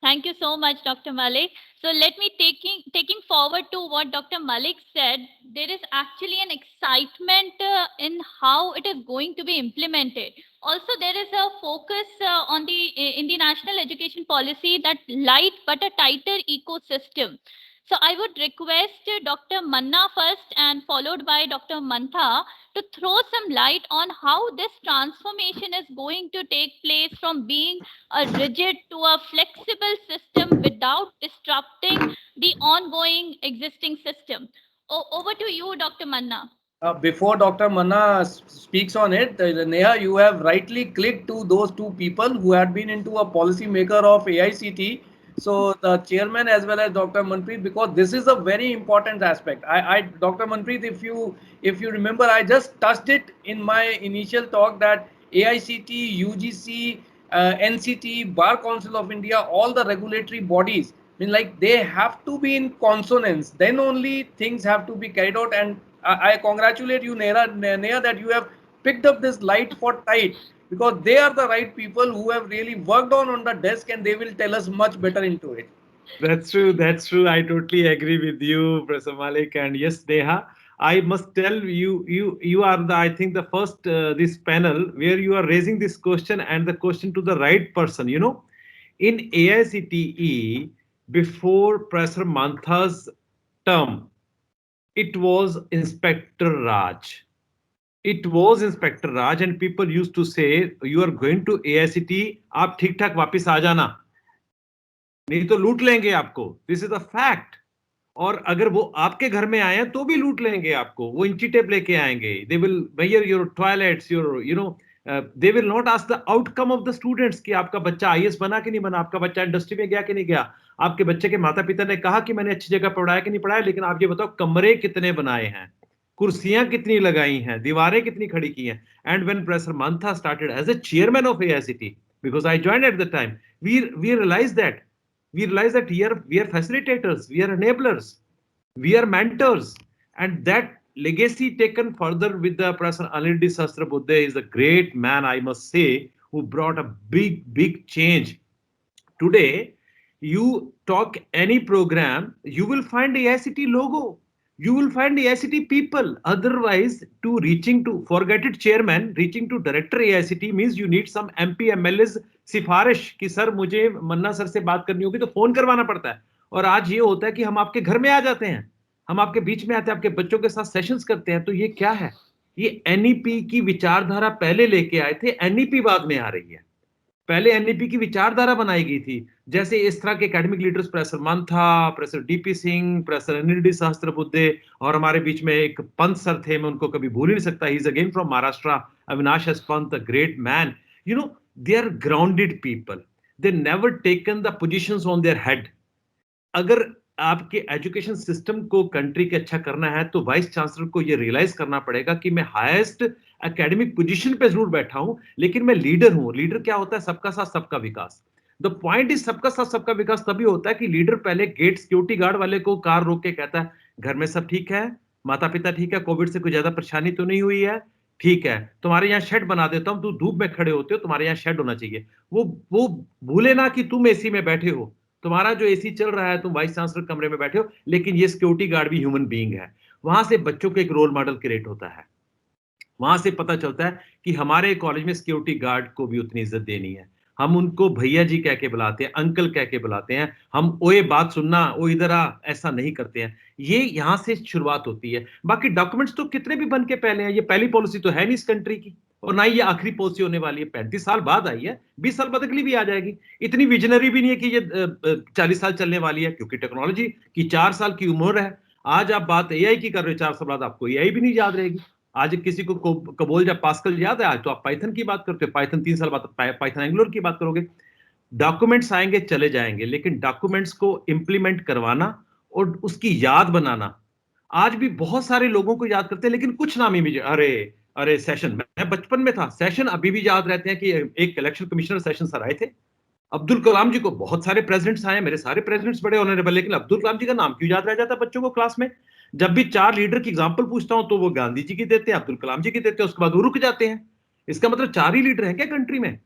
Thank you so much, Dr. Malik. So let me taking forward to what Dr. Malik said. There is actually an excitement in how it is going to be implemented. Also, there is a focus on in the national education policy that light but a tighter ecosystem. So I would request Dr. Manna first and followed by Dr. Mantha to throw some light on how this transformation is going to take place from being a rigid to a flexible system without disrupting the ongoing existing system. Over to you, Dr. Manna. Before Dr. Manna speaks on it, Neha, you have rightly clicked to those two people who had been into a policy maker of AICT. So the chairman as well as Dr. Manpreet, because this is a very important aspect. Dr. Manpreet, if you remember, I just touched it in my initial talk that AICT, UGC, NCT, Bar Council of India, all the regulatory bodies, I mean, like they have to be in consonance. Then only things have to be carried out. And I congratulate you, Neha, that you have picked up this light for tight, because they are the right people who have really worked on the desk, and they will tell us much better into it. That's true. That's true. I totally agree with you, Professor Malik. And yes, Neha, I must tell you, you are the, I think, the first this panel where you are raising this question, and the question to the right person. You know, in AICTE, before Professor Mantha's term, it was Inspector Raj. It was Inspector Raj, and people used to say, "You are going to AICT, आप ठीक ठाक वापिस आ जाना, नहीं तो लूट लेंगे आपको." This is a fact. और अगर वो आपके घर में आए तो भी लूट लेंगे आपको, वो इंची टेप लेके आएंगे. They will measure your toilets, they will not ask the outcome of the students कि आपका बच्चा IAS बना कि नहीं बना, आपका बच्चा इंडस्ट्री में गया कि नहीं गया, आपके बच्चे के माता पिता ने कहा कि मैंने अच्छी जगह पढ़ाया कि नहीं पढ़ाया, लेकिन आप ये बताओ कमरे कितने बनाए हैं, कुर्सियां कितनी लगाई हैं, दीवारें कितनी खड़ी की हैं. And when Professor Mantha started as a chairman of AICT, because I joined at the time, we realized that here we are facilitators, we are enablers, we are mentors, and that legacy taken further with the Professor Anil D. Sahasrabudhe is a great man, I must say, who brought a big change. Today, you talk any program, you will find AICT logo. You will find AICT people. Otherwise, forget it, chairman, reaching to director AICT means you need some MP MLA's सिफारिश कि sir मुझे मन्ना sir से बात करनी होगी तो phone करवाना पड़ता है. और आज ये होता है कि हम आपके घर में आ जाते हैं, हम आपके बीच में आते हैं, आपके बच्चों के साथ सेशंस करते हैं. तो ये क्या है? ये NEP की विचारधारा पहले लेके आए थे, NEP बाद में आ रही है. पहले NEP की विचारधारा बनाई गई थी. जैसे इस तरह के academic leaders professor Mantha, professor DP Singh, professor Anil D Sahasrabudhe, और हमारे बीच में एक पंत सर थे, मैं उनको कभी भूल ही नहीं सकता. He is again from Maharashtra, Avinash S Pant, a great man. They are grounded people. They never taken the positions on their head. अगर आपके एजुकेशन सिस्टम को कंट्री के अच्छा करना है तो वाइस चांसलर को ये रियलाइज करना पड़ेगा कि मैं हाईएस्ट एकेडमिक पोजीशन पे जरूर बैठा हूं, लेकिन मैं लीडर हूं. लीडर क्या होता है? सबका साथ सबका विकास. द पॉइंट इज सबका साथ सबका विकास तभी होता है कि लीडर पहले गेट सिक्योरिटी गार्ड वाले को कार रोक के कहता है, घर में सब ठीक है, माता पिता ठीक है, कोविड से कोई ज्यादा परेशानी तो नहीं हुई है, ठीक है, तुम्हारे यहाँ शेड बना देता हूं, तुम धूप में खड़े होते हो, तुम्हारे यहाँ शेड होना चाहिए. वो भूले ना कि तुम एसी में बैठे हो, तुम्हारा जो एसी चल रहा है, तुम वाइस चांसलर कमरे में बैठे हो, लेकिन ये सिक्योरिटी गार्ड भी ह्यूमन बीइंग है. वहां से बच्चों को एक रोल मॉडल क्रिएट होता है. वहां से पता चलता है कि हमारे कॉलेज में सिक्योरिटी गार्ड को भी उतनी इज्जत देनी है. हम उनको भैया जी कह के बुलाते हैं, अंकल कह के बुलाते हैं. हम ओए बात सुनना, ओ इधर आ, ऐसा नहीं करते हैं. ये यहाँ से शुरुआत होती है. बाकी डॉक्यूमेंट्स तो कितने भी बन के पहले हैं. ये पहली पॉलिसी तो है नहीं इस कंट्री की, और ना ये आखिरी पॉलिसी होने वाली है. 35 साल बाद आई है, 20 साल बाद अगली भी आ जाएगी. इतनी विजनरी भी नहीं है कि ये 40 साल चलने वाली है, क्योंकि टेक्नोलॉजी की 4 साल की उम्र है. आज आप बात AI की कर रहे हो, 4 साल बाद आपको AI भी नहीं याद रहेगी. आज किसी को कबोल या पास्कल याद है, आज तो आप पाइथन की बात करते हो. पाइथन 3 साल बाद पाइथन एंगुलर की बात करोगे. डॉक्यूमेंट्स आएंगे चले जाएंगे, लेकिन डॉक्यूमेंट्स को इंप्लीमेंट करवाना और उसकी याद बनाना, आज भी बहुत सारे लोगों को याद करते हैं, लेकिन कुछ नाम ही मुझे, अरे सेशन, मैं बचपन में था, सेशन अभी भी याद रहते हैं कि एक इलेक्शन कमिश्नर सेशन सर आए थे. अब्दुल कलाम जी को, बहुत सारे प्रेसिडेंट्स आए, मेरे सारे प्रेसिडेंट्स बड़े ऑनरेबल, लेकिन अब्दुल कलाम जी का नाम क्यों याद रह जाता है बच्चों को क्लास में? जब भी 4 लीडर की एग्जांपल पूछता हूं तो वो गांधी जी की देते हैं, अब्दुल कलाम जी की देते हैं, उसके बाद वो रुक जाते हैं. इसका मतलब 4 ही लीडर हैं क्या कंट्री में?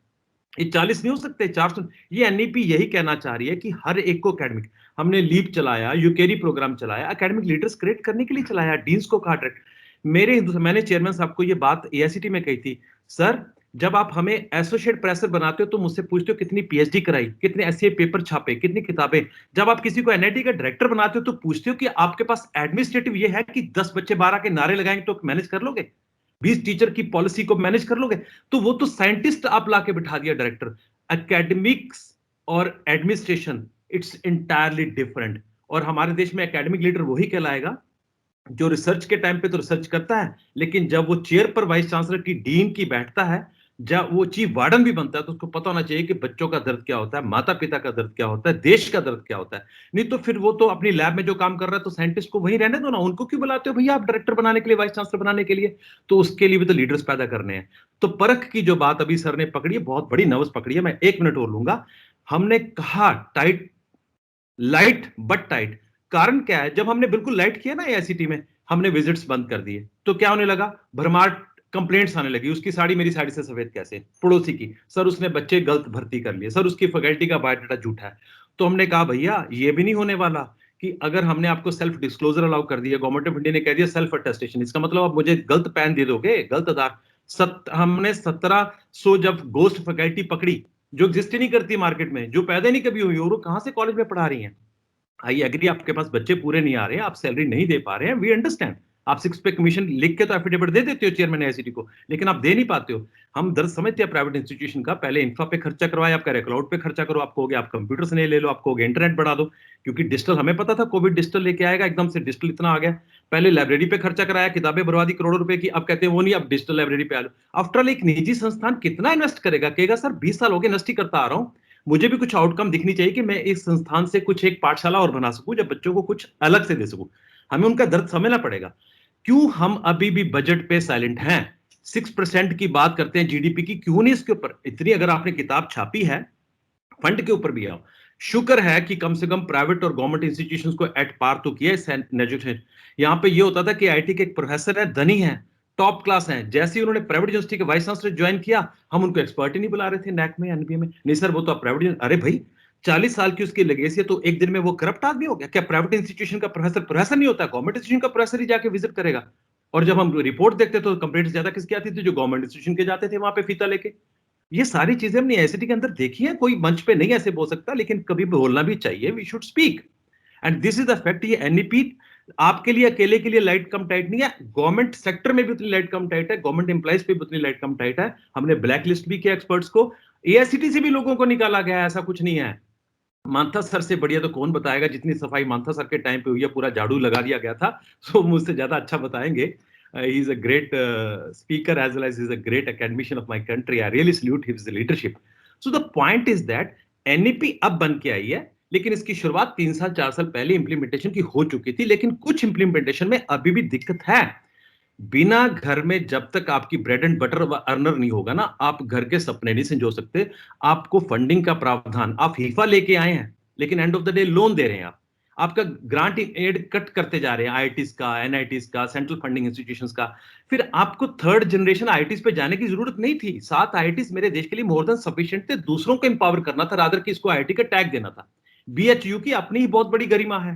ये 40 नहीं हो सकते, 400. ये NEP यही कहना चाह रही है कि हर एक को एकेडमिक, हमने लीप चलाया, यूकेरी प्रोग्राम चलाया, एकेडमिक लीडर्स क्रिएट करने के लिए चलाया, डीन्स को कहा डायरेक्ट. मैंने चेयरमैन साहब को ये बात AICT में कही थी, सर जब आप हमें एसोसिएट प्रोफेसर बनाते हो तो मुझसे पूछते हो कितनी PhD कराई, कितने SCA पेपर छापे, कितनी किताबें. जब आप किसी को NIT का डायरेक्टर बनाते हो तो पूछते हो कि आपके पास एडमिनिस्ट्रेटिव ये है कि 10 बच्चे 12 के नारे लगाएंगे तो मैनेज कर लोगे, 20 टीचर की पॉलिसी को मैनेज कर लोगे. तो वो तो साइंटिस्ट आप लाके बिठा दिया डायरेक्टर. एकेडमिक्स और एडमिनिस्ट्रेशन, इट्स इंटायरली डिफरेंट. और हमारे देश में एकेडमिक लीडर वही कहलाएगा जो रिसर्च के टाइम पे तो रिसर्च करता है, लेकिन जब वो चेयर पर वाइस चांसलर की, डीन की बैठता है, जब वो चीफ वार्डन भी बनता है, तो उसको पता होना चाहिए कि बच्चों का दर्द क्या होता है, माता पिता का दर्द क्या होता है, देश का दर्द क्या होता है. नहीं तो फिर वो तो अपनी लैब में जो काम कर रहा है तो साइंटिस्ट को वहीं रहने दो ना, उनको क्यों बुलाते हो भैया आप डायरेक्टर बनाने के लिए, वाइस चांसलर बनाने के लिए? तो उसके लिए भी तो लीडर्स पैदा करने हैं. तो परख की जो बात अभी सर ने पकड़ी है, बहुत बड़ी नर्वस पकड़ी है. मैं 1 मिनट और लूंगा. हमने कहा टाइट, लाइट बट टाइट. कारण क्या है? जब हमने बिल्कुल लाइट किया ना AICT में, हमने विजिट्स बंद कर दिए, तो क्या होने लगा? भरमार कंप्लेंट्स आने लगी. उसकी साड़ी मेरी साड़ी से सफेद कैसे, पड़ोसी की, सर उसने बच्चे गलत भर्ती कर लिए, सर उसकी फैकल्टी का बायोडाटा झूठा है. तो हमने कहा भैया ये भी नहीं होने वाला कि अगर हमने आपको सेल्फ डिस्क्लोजर अलाउ कर दिया, गवर्नमेंट ऑफ इंडिया ने कह दिया सेल्फ अटेस्टेशन, इसका मतलब आप मुझे गलत पैन दे दोगे, गलत आधार. हमने 1700 जब गोस्ट फैकल्टी पकड़ी जो एग्जिस्ट ही नहीं करती मार्केट में, जो पैदा नहीं कभी हुई, और वो कहां से कॉलेज में पढ़ा रही हैं. आई एग्री, आपके पास बच्चे पूरे नहीं आ रहे हैं, आप सैलरी नहीं दे पा रहे हैं, वी अंडरस्टैंड, आप 6 पे कमीशन लिख के तो एफिडेविट दे देते हो चेयरमैन आईसीटी को, लेकिन आप दे नहीं पाते हो। हम दर्द समझते हैं प्राइवेट इंस्टीट्यूशन का, पहले इंफ्रा पे खर्चा करवाए, आप कह रहे क्लाउड पे खर्चा करो, आप कहोगे आप कंप्यूटर्स नहीं ले लो, आप कहोगे इंटरनेट बढ़ा दो, क्योंकि डिजिटल हमें पता था कोविड डिजिटल लेके आएगा, एकदम से डिजिटल इतना आ गया। पहले लाइब्रेरी पे खर्चा कराया, किताबें बर्बादी करोड़ों रुपए की, अब कहते हैं वो नहीं, अब डिजिटल लाइब्रेरी पे आ लो। आफ्टर ऑल एक निजी संस्थान कितना इन्वेस्ट करेगा? कहेगा सर 20 साल हो गए इन्वेस्ट ही करता आ रहा हूँ, मुझे भी कुछ आउटकम दिखनी चाहिए कि मैं इस संस्थान से कुछ एक पाठशाला और बना सकूं, जब बच्चों को कुछ अलग से दे सकूं। हमें उनका दर्द समझना पड़ेगा। क्यों हम अभी भी बजट पे साइलेंट हैं? 6% की बात करते हैं जीडीपी की, क्यों नहीं इसके ऊपर इतनी? अगर आपने किताब छापी है, फंड के ऊपर भी आओ। शुक्र है कि कम से कम प्राइवेट और गवर्नमेंट इंस्टीट्यूशंस को एट पार तो किया है एजुकेशन। यहाँ पे ये होता था कि आईटी के एक प्रोफेसर है, धनी है, टॉप क्लास हैं, जैसे ही उन्होंने प्राइवेट यूनिवर्सिटी के वाइस चांसलर ज्वाइन किया, हम उनको एक्सपर्ट ही नहीं बुला रहे थे नैक में, एनबीए में। नहीं सर वो तो प्राइवेट, अरे भाई 40 साल की उसकी लेगेसी है, तो एक दिन में वो करप्ट आदमी हो गया क्या? प्राइवेट इंस्टीट्यूशन का प्रोफेसर नहीं होता, गवर्नमेंट इंस्टीट्यूशन का प्रोफेसर ही जाके विजिट करेगा। और जब हम रिपोर्ट देखते तो कंप्लेंट्स ज्यादा किसकी आती थी? जो गवर्नमेंट इंस्टीट्यूशन के जाते थे वहां पे फीता लेके। ये सारी चीजें हमने आईसीटी के अंदर देखी है, कोई मंच पे नहीं ऐसे बोल सकता, लेकिन कभी बोलना भी चाहिए, we should speak, and this is the fact. ये एनईपी आपके लिए अकेले के लिए लाइट कम टाइट नहीं है, गवर्नमेंट सेक्टर में भी उतनी लाइट कम टाइट है, गवर्नमेंट एम्प्लॉइज पे भी उतनी लाइट कम टाइट है। हमने ब्लैक लिस्ट भी किया एक्सपर्ट्स को, एआईसीटी से भी लोगों को निकाला गया है, ऐसा कुछ नहीं है। मानथा सर से बढ़िया तो कौन बताएगा, जितनी सफाई मानथा सर के टाइम पे हुई है, पूरा झाड़ू लगा दिया गया था, सो मुझसे ज्यादा अच्छा बताएंगे। He is a great speaker as well as he is a great academician of my country. I really salute his leadership. So the point is that NEP अब बन के आई है, लेकिन इसकी शुरुआत 3 साल 4 साल पहले इंप्लीमेंटेशन की हो चुकी थी, लेकिन कुछ इंप्लीमेंटेशन में अभी भी दिक्कत है। बिना घर में जब तक आपकी ब्रेड एंड बटर अर्नर नहीं होगा ना, आप घर के सपने नहीं संजो सकते। आपको फंडिंग का प्रावधान, आप हिफा लेके आए हैं, लेकिन end of the day loan दे रहे हैं आप, आपका ग्रांट एड कट करते जा रहे हैं, आईआईटीज का, एनआईटीज का, सेंट्रल फंडिंग इंस्टीट्यूशंस का। फिर आपको थर्ड जनरेशन आईआईटीज पे जाने की जरूरत नहीं थी। 7 आईआईटीज मेरे देश के लिए मोर देन सफिशिएंट थे, दूसरों को एम्पावर करना था, रादर कि इसको आईआईटी का टैग देना था। बीएचयू की अपनी ही बहुत बड़ी गरिमा है,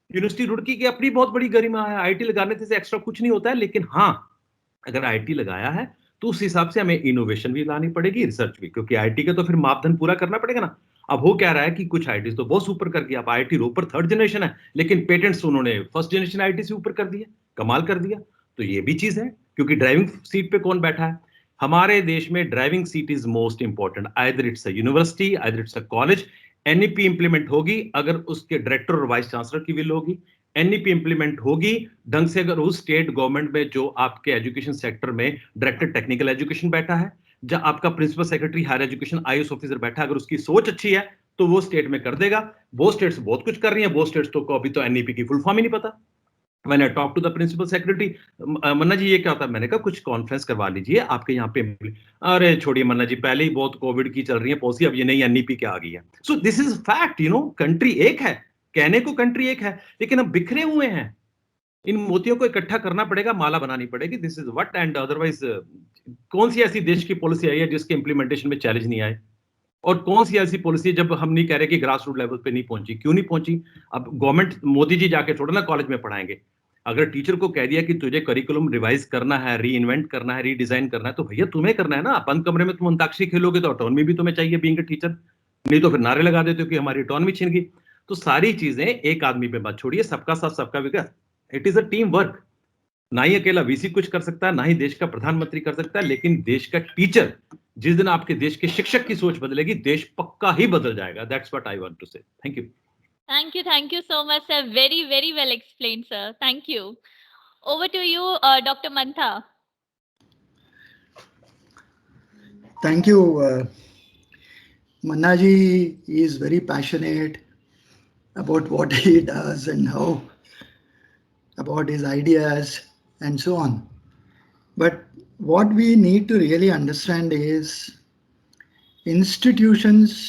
यूनिवर्सिटी रुड़की की अपनी बहुत बड़ी गरिमा है, आईआईटी लगाने से एक्स्ट्रा कुछ नहीं होता है, लेकिन हाँ अगर आईआईटी लगाया है तो उस हिसाब से हमें इनोवेशन भी लानी पड़ेगी, रिसर्च भी, क्योंकि आईआईटी का तो फिर मापदंड पूरा करना पड़ेगा ना। अब हो क्या रहा है कि कुछ आईआईटी तो बहुत ऊपर कर गया, अब आईआईटी रोपर 3rd जनरेशन है, लेकिन पेटेंट्स उन्होंने 1st जनरेशन आईआईटी से ऊपर कर दिया, कमाल कर दिया। तो ये भी चीज है, क्योंकि ड्राइविंग सीट पे कौन बैठा है? हमारे देश में driving seat is most important, either it's a university, either it's a college. NEP implement होगी अगर उसके डायरेक्टर और वाइस चांसलर की विल होगी, एनईपी इंप्लीमेंट होगी ढंग से अगर उस स्टेट गवर्नमेंट में जो आपके एजुकेशन सेक्टर में डायरेक्टर टेक्निकल एजुकेशन बैठा है, जब आपका principal secretary higher education IAS officer बैठा है, अगर उसकी सोच अच्छी है तो वो स्टेट में कर देगा। वो स्टेट्स बहुत कुछ कर रही हैं, वो स्टेट्स तो अभी तो एनईपी की फुल फॉर्म ही नहीं पता। When I talk to the principal secretary, मन्ना जी ये क्या होता है? मैंने कहा कुछ कॉन्फ्रेंस करवा लीजिए आपके यहाँ पे। अरे छोड़िए मन्ना जी, पहले ही बहुत कोविड की चल रही है पॉलिसी, अब ये नई एनईपी क्या आ गई है। So this is fact, you know, country एक है, कहने को कंट्री एक है, लेकिन हम बिखरे हुए हैं। इन मोतियों को इकट्ठा करना पड़ेगा, माला बनानी पड़ेगी, this is what. And otherwise कौन सी ऐसी देश की पॉलिसी आई है जिसके इंप्लीमेंटेशन में चैलेंज नहीं आए? और कौन सी ऐसी पॉलिसी जब हम नहीं कह रहे कि ग्रास रूट लेवल पे नहीं पहुंची? क्यों नहीं पहुंची? अब गवर्नमेंट मोदी जी जाके थोड़ा ना कॉलेज में पढ़ाएंगे। अगर टीचर को कह दिया कि तुझे करिकुलम रिवाइज करना है, री इन्वेंट करना है, रीडिजाइन करना है, तो भैया तुम्हें करना है ना। बंद कमरे में तुम अंताक्षरी खेलोगे तो ऑटोनॉमी भी तुम्हें चाहिए बीइंग अ टीचर, नहीं तो फिर नारे लगा देते हो कि हमारी ऑटोनॉमी छीन गई। तो सारी चीजें एक आदमी पे मत छोड़िए, सबका साथ सबका विकास, it is a team work. ना ही अकेला वीसी कुछ कर सकता है, ना ही देश का प्रधानमंत्री कर सकता है, लेकिन देश का टीचर, जिस दिन आपके देश के शिक्षक की सोच बदलेगी, देश पक्का ही बदल जाएगा। That's what I want to say. Thank you. Thank you so much, sir. Very, very well explained, sir. Thank you. Over to you, Dr. Mantha. Thank you. Manna ji is very passionate about what he does and how, about his ideas and so on. But what we need to really understand is institutions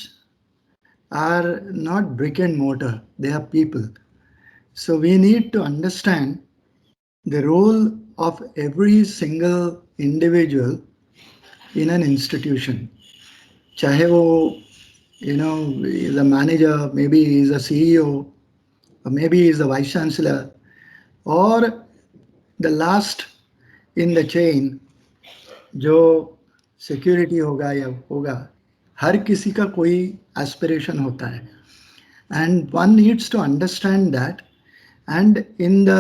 are not brick and mortar, they are people. So we need to understand the role of every single individual in an institution. Chahe wo, you know, is a manager, maybe he's a CEO, or maybe he's a vice chancellor, or the last in the chain, जो security होगा या होगा, हर किसी का कोई aspiration होता है, and one needs to understand that. And in the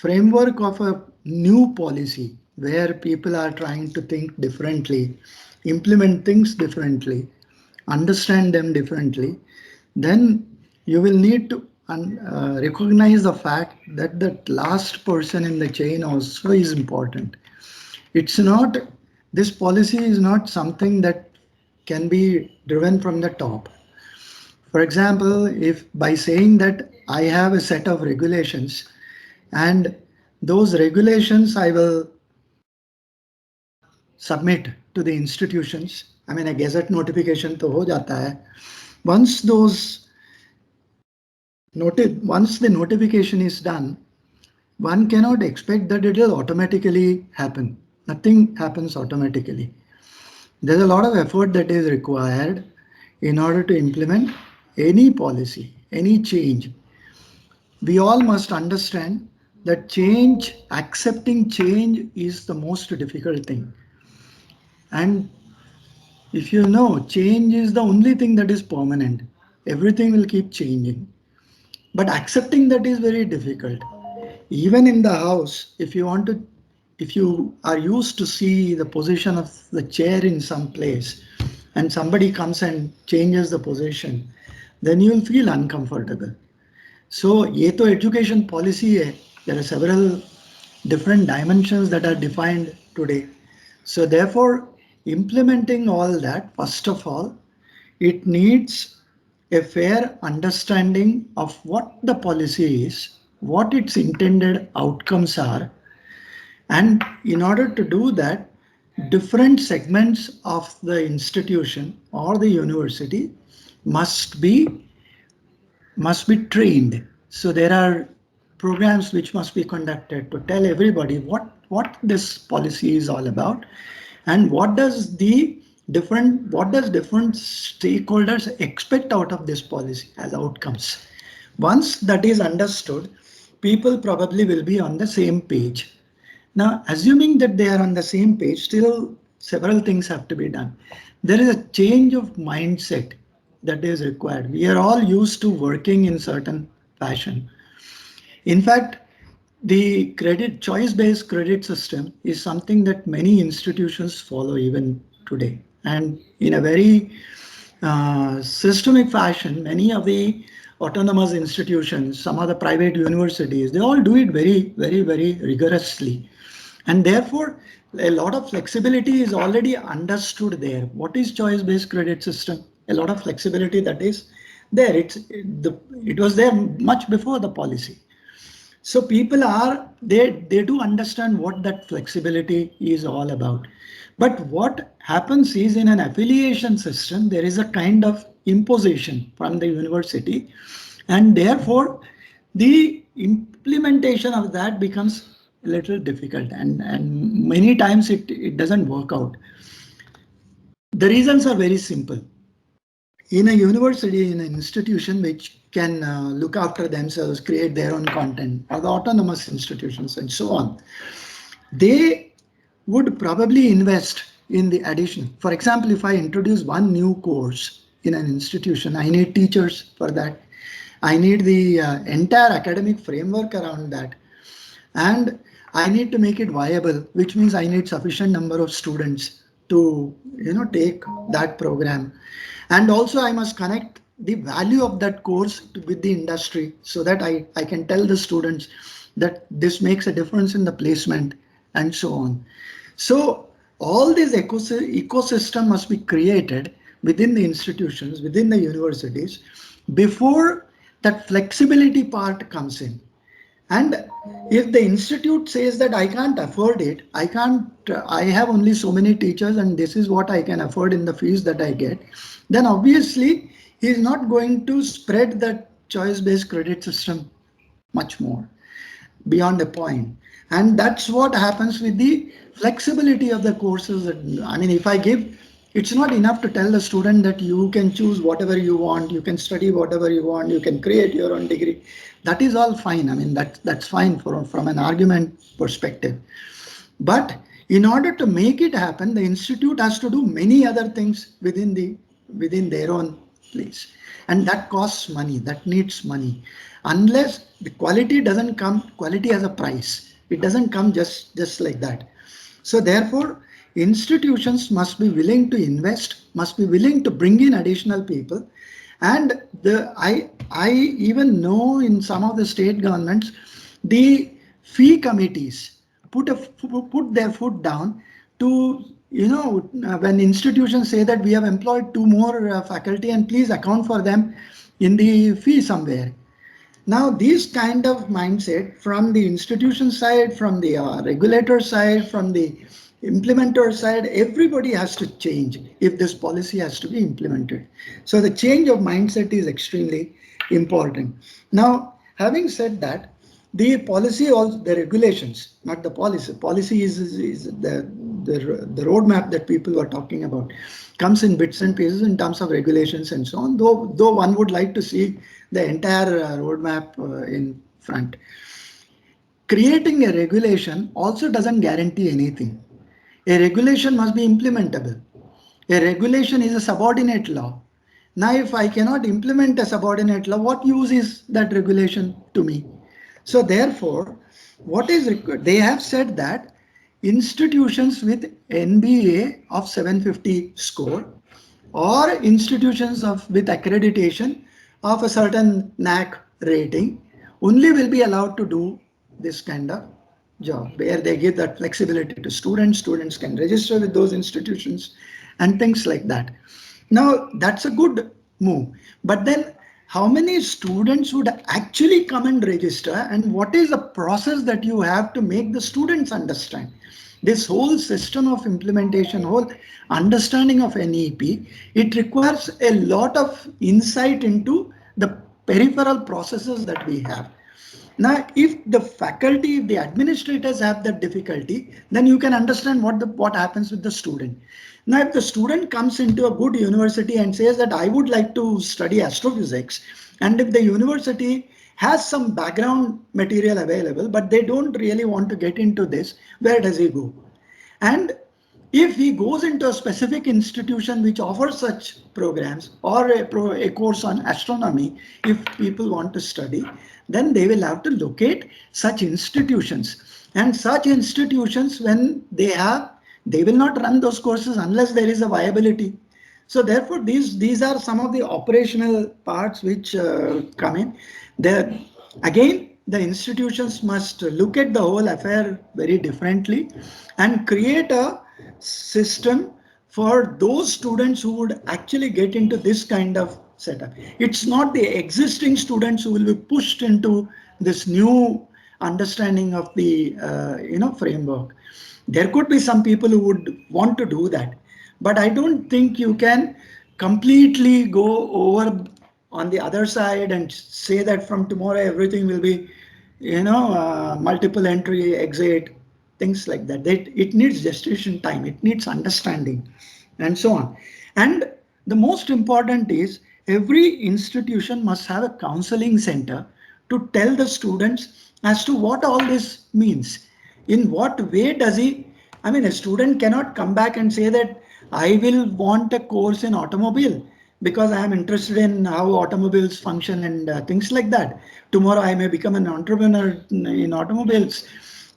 framework of a new policy where people are trying to think differently, implement things differently, understand them differently, then you will need to recognize the fact that the last person in the chain also is important. It's not, this policy is not something that can be driven from the top. For example, if by saying that I have a set of regulations and those regulations I will submit to the institutions, I mean a gazette notification to ho jata hai. Once once the notification is done, one cannot expect that it will automatically happen. Nothing happens automatically. There's a lot of effort that is required in order to implement any policy, any change. We all must understand that change, accepting change is the most difficult thing. And if you know, change is the only thing that is permanent. Everything will keep changing. But accepting that is very difficult. Even in the house, if you are used to see the position of the chair in some place and somebody comes and changes the position, then you will feel uncomfortable. So, ये तो education policy है. There are several different dimensions that are defined today. So therefore, implementing all that, first of all, it needs a fair understanding of what the policy is, what its intended outcomes are. And in order to do that, different segments of the institution or the university must be trained. So there are programs which must be conducted to tell everybody what this policy is all about and what does different stakeholders expect out of this policy as outcomes. Once that is understood, people probably will be on the same page. Now, assuming that they are on the same page, still several things have to be done. There is a change of mindset that is required. We are all used to working in certain fashion. In fact, the choice-based credit system is something that many institutions follow even today. And in a very systemic fashion, many of the autonomous institutions, some of the private universities, they all do it very, very, very rigorously. And therefore, a lot of flexibility is already understood there. What is choice-based credit system? A lot of flexibility that is there. It was there much before the policy. So people they do understand what that flexibility is all about. But what happens is in an affiliation system, there is a kind of imposition from the university, and therefore the implementation of that becomes a little difficult, and many times it doesn't work out. The reasons are very simple. In a university, in an institution which can look after themselves, create their own content, or the autonomous institutions and so on, they would probably invest in the addition. For example, if I introduce one new course in an institution, I need teachers for that. I need the entire academic framework around that. And I need to make it viable, which means I need sufficient number of students to take that program. And also I must connect the value of that course with the industry so that I can tell the students that this makes a difference in the placement and so on. So all this ecosystem must be created within the institutions, within the universities, before that flexibility part comes in. And if the institute says that I can't afford it, I have only so many teachers and this is what I can afford in the fees that I get, then obviously he is not going to spread that choice-based credit system much more beyond a point. And that's what happens with the flexibility of the courses. I mean, if I give, it's not enough to tell the student that you can choose whatever you want, you can study whatever you want, you can create your own degree. That is all fine. I mean, that's fine from an argument perspective. But in order to make it happen, the institute has to do many other things within their own place. And that costs money, that needs money. Unless the quality doesn't come, quality has a price. It doesn't come just like that. So therefore, institutions must be willing to invest, must be willing to bring in additional people. And I even know in some of the state governments, the fee committees put their foot down to, when institutions say that we have employed 2 more faculty and please account for them in the fee somewhere. Now, this kind of mindset from the institution side, from the regulator side, from the implementer side, everybody has to change if this policy has to be implemented. So the change of mindset is extremely important. Now, having said that, the policy, also the regulations, not the policy. Policy is the roadmap that people were talking about, comes in bits and pieces in terms of regulations and so on, though one would like to see the entire roadmap in front. Creating a regulation also doesn't guarantee anything. A regulation must be implementable. A regulation is a subordinate law. Now, if I cannot implement a subordinate law, what use is that regulation to me? So therefore, what is required? They have said that institutions with NBA of 750 score or institutions with accreditation of a certain NAAC rating only will be allowed to do this kind of job, where they give that flexibility to students. Students can register with those institutions and things like that. Now, that's a good move. But then how many students would actually come and register, and what is the process that you have to make the students understand? This whole system of implementation, whole understanding of NEP, it requires a lot of insight into the peripheral processes that we have. Now, if the faculty, if the administrators have that difficulty, then you can understand what happens with the student. Now, if the student comes into a good university and says that I would like to study astrophysics, and if the university has some background material available, but they don't really want to get into this, where does he go? And if he goes into a specific institution which offers such programs, or a course on astronomy, if people want to study, then they will have to locate such institutions. And such institutions, when they will not run those courses unless there is a viability. So therefore, these are some of the operational parts which come in. Again, the institutions must look at the whole affair very differently and create a system for those students who would actually get into this kind of setup. It's not the existing students who will be pushed into this new understanding of the framework. There could be some people who would want to do that, but I don't think you can completely go over on the other side and say that from tomorrow everything will be, multiple entry, exit, things like that. It needs gestation time, it needs understanding, and so on. And the most important is every institution must have a counseling center to tell the students as to what all this means. In what way does a student cannot come back and say that I will want a course in automobile because I am interested in how automobiles function and things like that. Tomorrow I may become an entrepreneur in automobiles.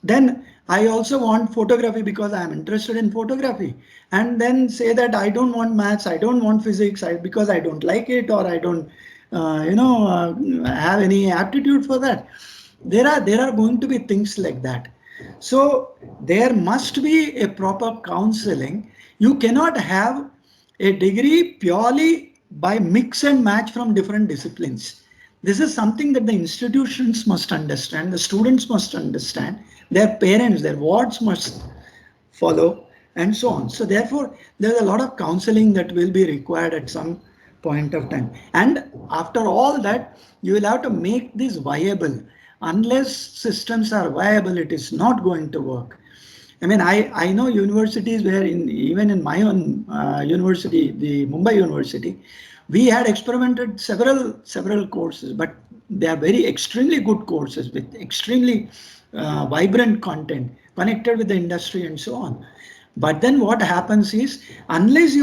Then I also want photography because I am interested in photography. And then say that I don't want maths, I don't want physics because I don't like it, or I don't have any aptitude for that. There are going to be things like that. So there must be a proper counseling. You cannot have a degree purely by mix and match from different disciplines. This is something that the institutions must understand, the students must understand, their parents, their wards must follow, and so on. So therefore, there's a lot of counseling that will be required at some point of time. And after all that, you will have to make this viable. Unless systems are viable, it is not going to work. I know universities where even in my own university, the Mumbai University, we had experimented several courses, but they are extremely good courses with extremely vibrant content connected with the industry and so on. But then what happens is, unless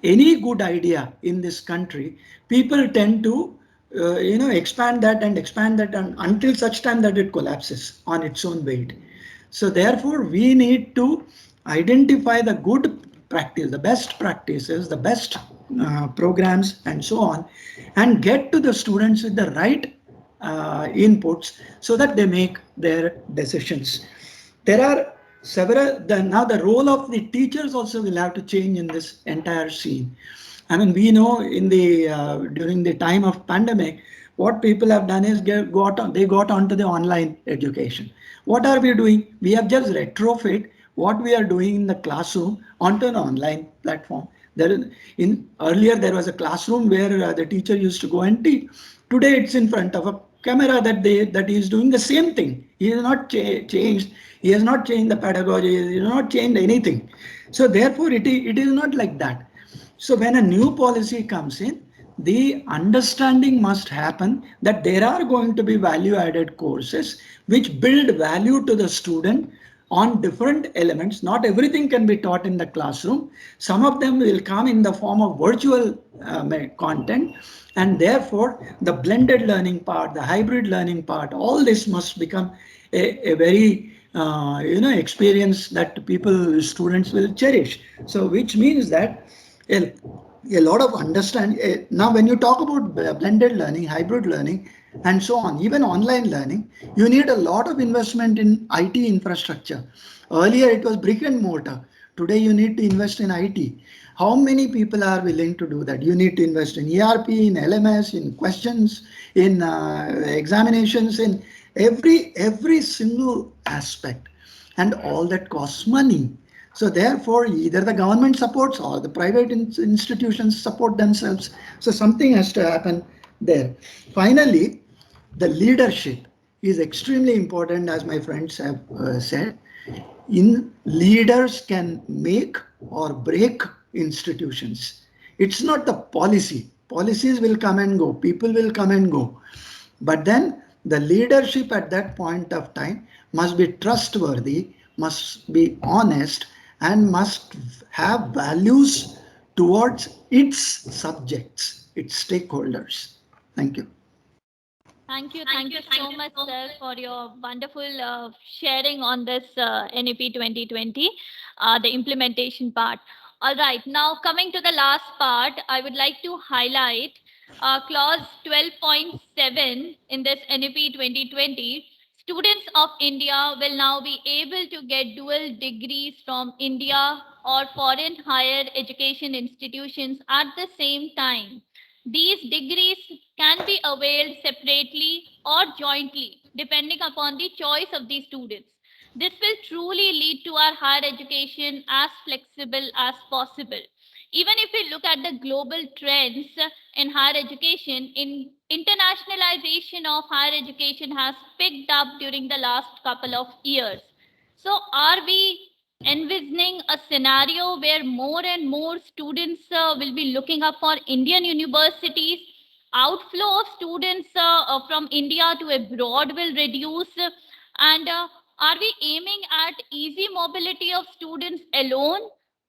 any good idea in this country, people tend to expand that until such time that it collapses on its own weight. So therefore, we need to identify the good practice, the best practices, the best programs, and so on, and get to the students with the right inputs so that they make their decisions. There are several, now the role of the teachers also will have to change in this entire scene. I mean, we know in the during the time of pandemic, what people have done is they got onto the online education. What are we doing? We have just retrofit what we are doing in the classroom onto an online platform. Earlier there was a classroom where the teacher used to go and teach. Today it's in front of a camera that he is doing the same thing. He has not changed. He has not changed the pedagogy. He has not changed anything. So therefore, it is not like that. So when a new policy comes in, the understanding must happen that there are going to be value-added courses which build value to the student on different elements. Not everything can be taught in the classroom. Some of them will come in the form of virtual content, and therefore the blended learning part, the hybrid learning part, all this must become a very experience that students will cherish. So which means that a lot of understanding. Now, when you talk about blended learning, hybrid learning, and so on, even online learning, you need a lot of investment in IT infrastructure. Earlier, it was brick and mortar. Today, you need to invest in IT. How many people are willing to do that? You need to invest in ERP, in LMS, in questions, in examinations, in every single aspect, and all that costs money. So therefore, either the government supports or the private institutions support themselves. So something has to happen there. Finally, the leadership is extremely important, as my friends have said. Leaders can make or break institutions. It's not the policy. Policies will come and go. People will come and go. But then the leadership at that point of time must be trustworthy, must be honest, and must have values towards its subjects, its stakeholders. Thank you. Thank you so much, sir, for your wonderful sharing on this NEP 2020, the implementation part. All right, now coming to the last part, I would like to highlight clause 12.7 in this NEP 2020. Students of India will now be able to get dual degrees from India or foreign higher education institutions at the same time. These degrees can be availed separately or jointly, depending upon the choice of the students. This will truly lead to our higher education as flexible as possible. Even if we look at the global trends in higher education, internationalization of higher education has picked up during the last couple of years. So are we envisioning a scenario where more and more students will be looking up for Indian universities? Outflow of students from India to abroad will reduce, and are we aiming at easy mobility of students alone,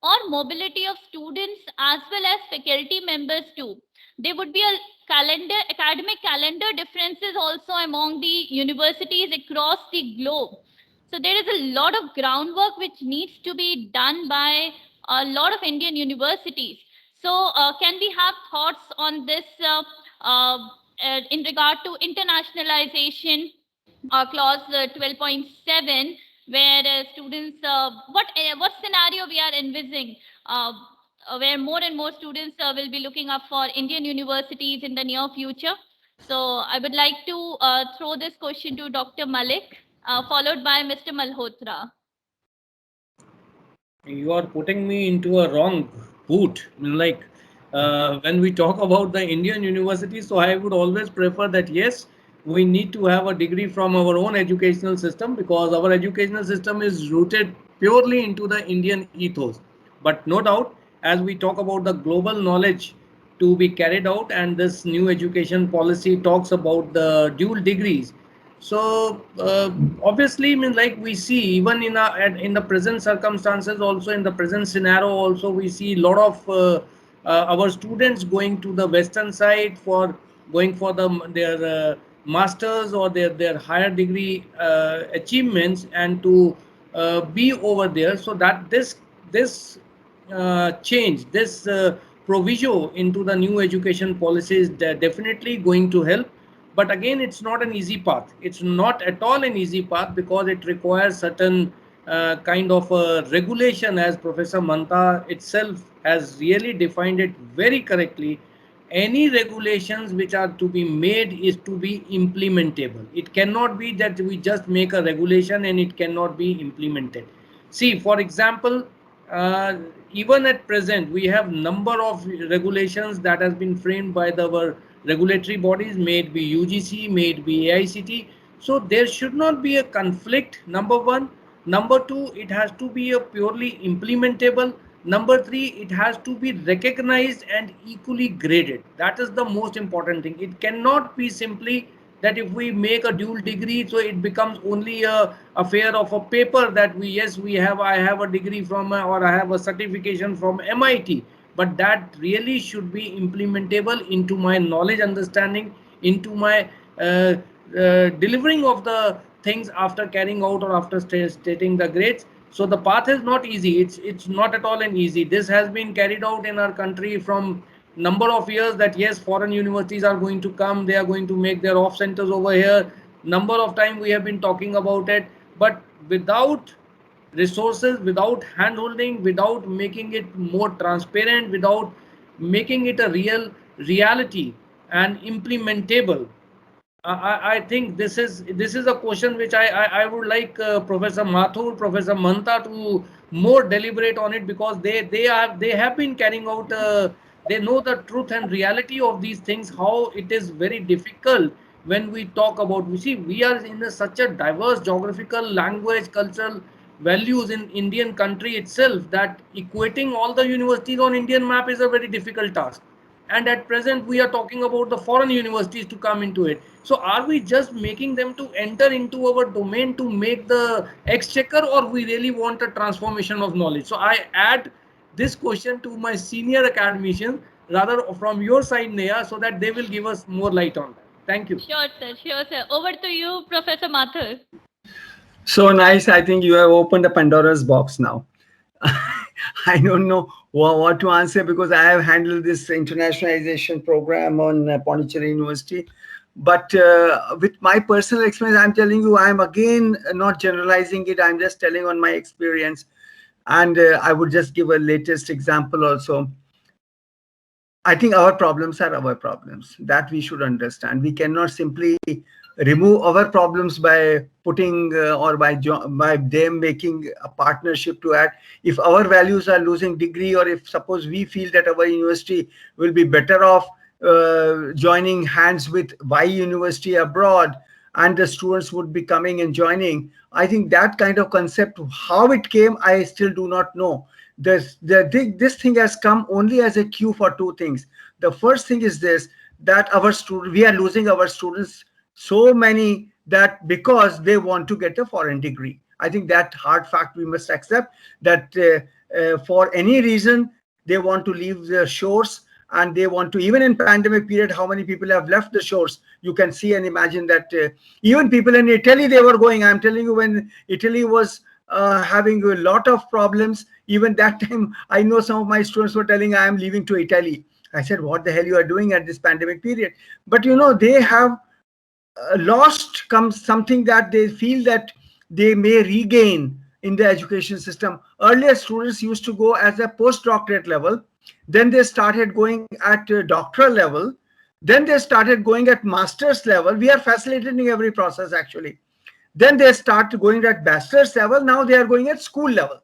or mobility of students as well as faculty members too? There would be a academic calendar differences also among the universities across the globe. So there is a lot of groundwork which needs to be done by a lot of Indian universities. So can we have thoughts on this in regard to internationalization, clause 12.7, where students, what scenario we are envisaging, where more and more students will be looking up for Indian universities in the near future? So I would like to throw this question to Dr. Malik, followed by Mr. Malhotra. You are putting me into a wrong boot. I mean, like when we talk about the Indian university, so I would always prefer that yes, we need to have a degree from our own educational system, because our educational system is rooted purely into the Indian ethos. But no doubt, as we talk about the global knowledge to be carried out, and this new education policy talks about the dual degrees. So obviously, I mean, like we see even in the present circumstances, also in the present scenario, also we see a lot of our students going to the western side for going for their masters or their higher degree achievements, and to be over there, so that this change, this proviso into the new education policies, they're definitely going to help. But again, it's not an easy path. It's not at all an easy path, because it requires certain kind of regulation, as Professor Manta itself has really defined it very correctly. Any regulations which are to be made is to be implementable. It cannot be that we just make a regulation and it cannot be implemented. See, for example, uh, even at present, we have number of regulations that has been framed by our regulatory bodies, may it be UGC, may it be AICT. So there should not be a conflict, number one. Number two, it has to be a purely implementable. Number three, it has to be recognized and equally graded. That is the most important thing. It cannot be simply that if we make a dual degree, so it becomes only a affair of a paper, that we, yes, I have a degree from or I have a certification from MIT, but that really should be implementable into my knowledge understanding, into my delivering of the things after carrying out or after stating the grades. So the path is not easy. It's not at all an easy. This has been carried out in our country from number of years, that yes, foreign universities are going to come, they are going to make their off centers over here. Number of time we have been talking about it, but without resources, without handholding, without making it more transparent, without making it a real reality and implementable, I think this is a question which I would like Professor Mathur, Professor Manta to more deliberate on it, because they have been carrying out, they know the truth and reality of these things, how it is very difficult when we talk about, we see, we are in such a diverse geographical, language, cultural values in Indian country itself, that equating all the universities on Indian map is a very difficult task. And at present we are talking about the foreign universities to come into it. So are we just making them to enter into our domain to make the exchequer, or we really want a transformation of knowledge? So I add this question to my senior academicians, rather from your side, Neha, so that they will give us more light on that. Thank you. Sure, sir. Sure, sir. Over to you, Professor Mathur. So nice. I think you have opened a Pandora's box now. I don't know what to answer, because I have handled this internationalization program on Pondicherry University. But with my personal experience, I'm telling you, I'm again not generalizing it. I'm just telling on my experience. And I would just give a latest example also. I think our problems are our problems, that we should understand. We cannot simply remove our problems by putting or by them making a partnership to add. If our values are losing degree, or if suppose we feel that our university will be better off joining hands with Y university abroad, and the students would be coming and joining, I think that kind of concept, how it came, I still do not know. This thing has come only as a cue for two things. The first thing is this, that we are losing our students, so many, that because they want to get a foreign degree. I think that hard fact we must accept, that for any reason they want to leave the shores, and they want to, even in pandemic period, how many people have left the shores. You can see and imagine that even people in Italy, they were going. I'm telling you, when Italy was having a lot of problems, even that time, I know some of my students were telling, I am leaving to Italy. I said, what the hell you are doing at this pandemic period? But they have lost something that they feel that they may regain in the education system. Earlier, students used to go as a postdoctorate level. Then they started going at doctoral level. Then they started going at master's level. We are facilitating every process, actually. Then they start going at bachelor's level. Now they are going at school level.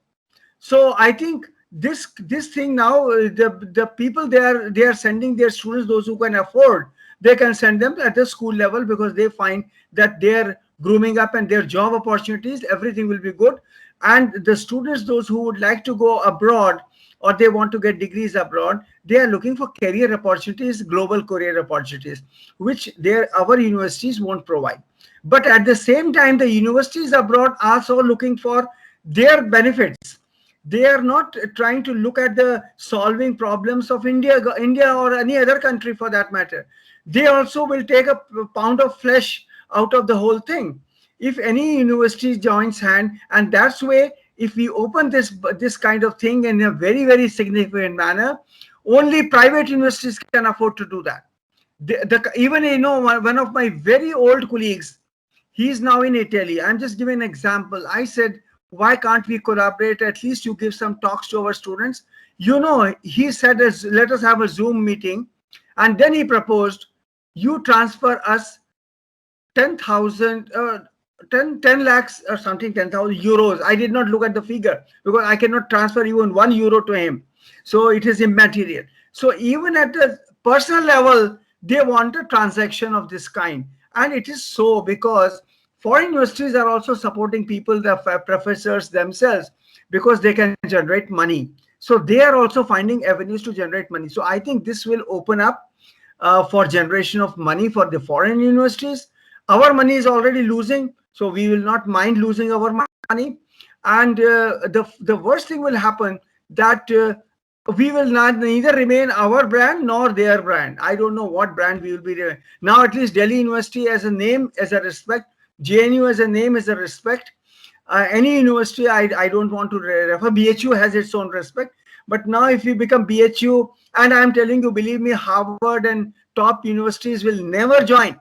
So I think this thing now, the people, they are sending their students, those who can afford, they can send them at the school level, because they find that their grooming up and their job opportunities, everything will be good. And the students, those who would like to go abroad, or they want to get degrees abroad, they are looking for career opportunities, global career opportunities, which our universities won't provide. But at the same time, the universities abroad are also looking for their benefits. They are not trying to look at the solving problems of India or any other country for that matter. they also will take a pound of flesh out of the whole thing. If any university joins hand, and that's way, if we open this kind of thing in a very, very significant manner, only private universities can afford to do that. Even, one of my very old colleagues, he's now in Italy. I'm just giving an example. I said, why can't we collaborate? At least you give some talks to our students. He said, let us have a Zoom meeting. And then he proposed, you transfer us 10,000, 10 lakhs or something, 10,000 euros. I did not look at the figure because I cannot transfer even €1 to him. So it is immaterial. So even at the personal level, they want a transaction of this kind. And it is so because foreign universities are also supporting people, the professors themselves, because they can generate money. So they are also finding avenues to generate money. So I think this will open up for generation of money for the foreign universities. Our money is already losing, so we will not mind losing our money. And the worst thing will happen that we will neither remain our brand nor their brand. I don't know what brand we will be now. At least Delhi University as a name, as a respect. JNU as a name, as a respect. Any university, I don't want to refer. BHU has its own respect. But now if you become BHU, and I'm telling you, believe me, Harvard and top universities will never join.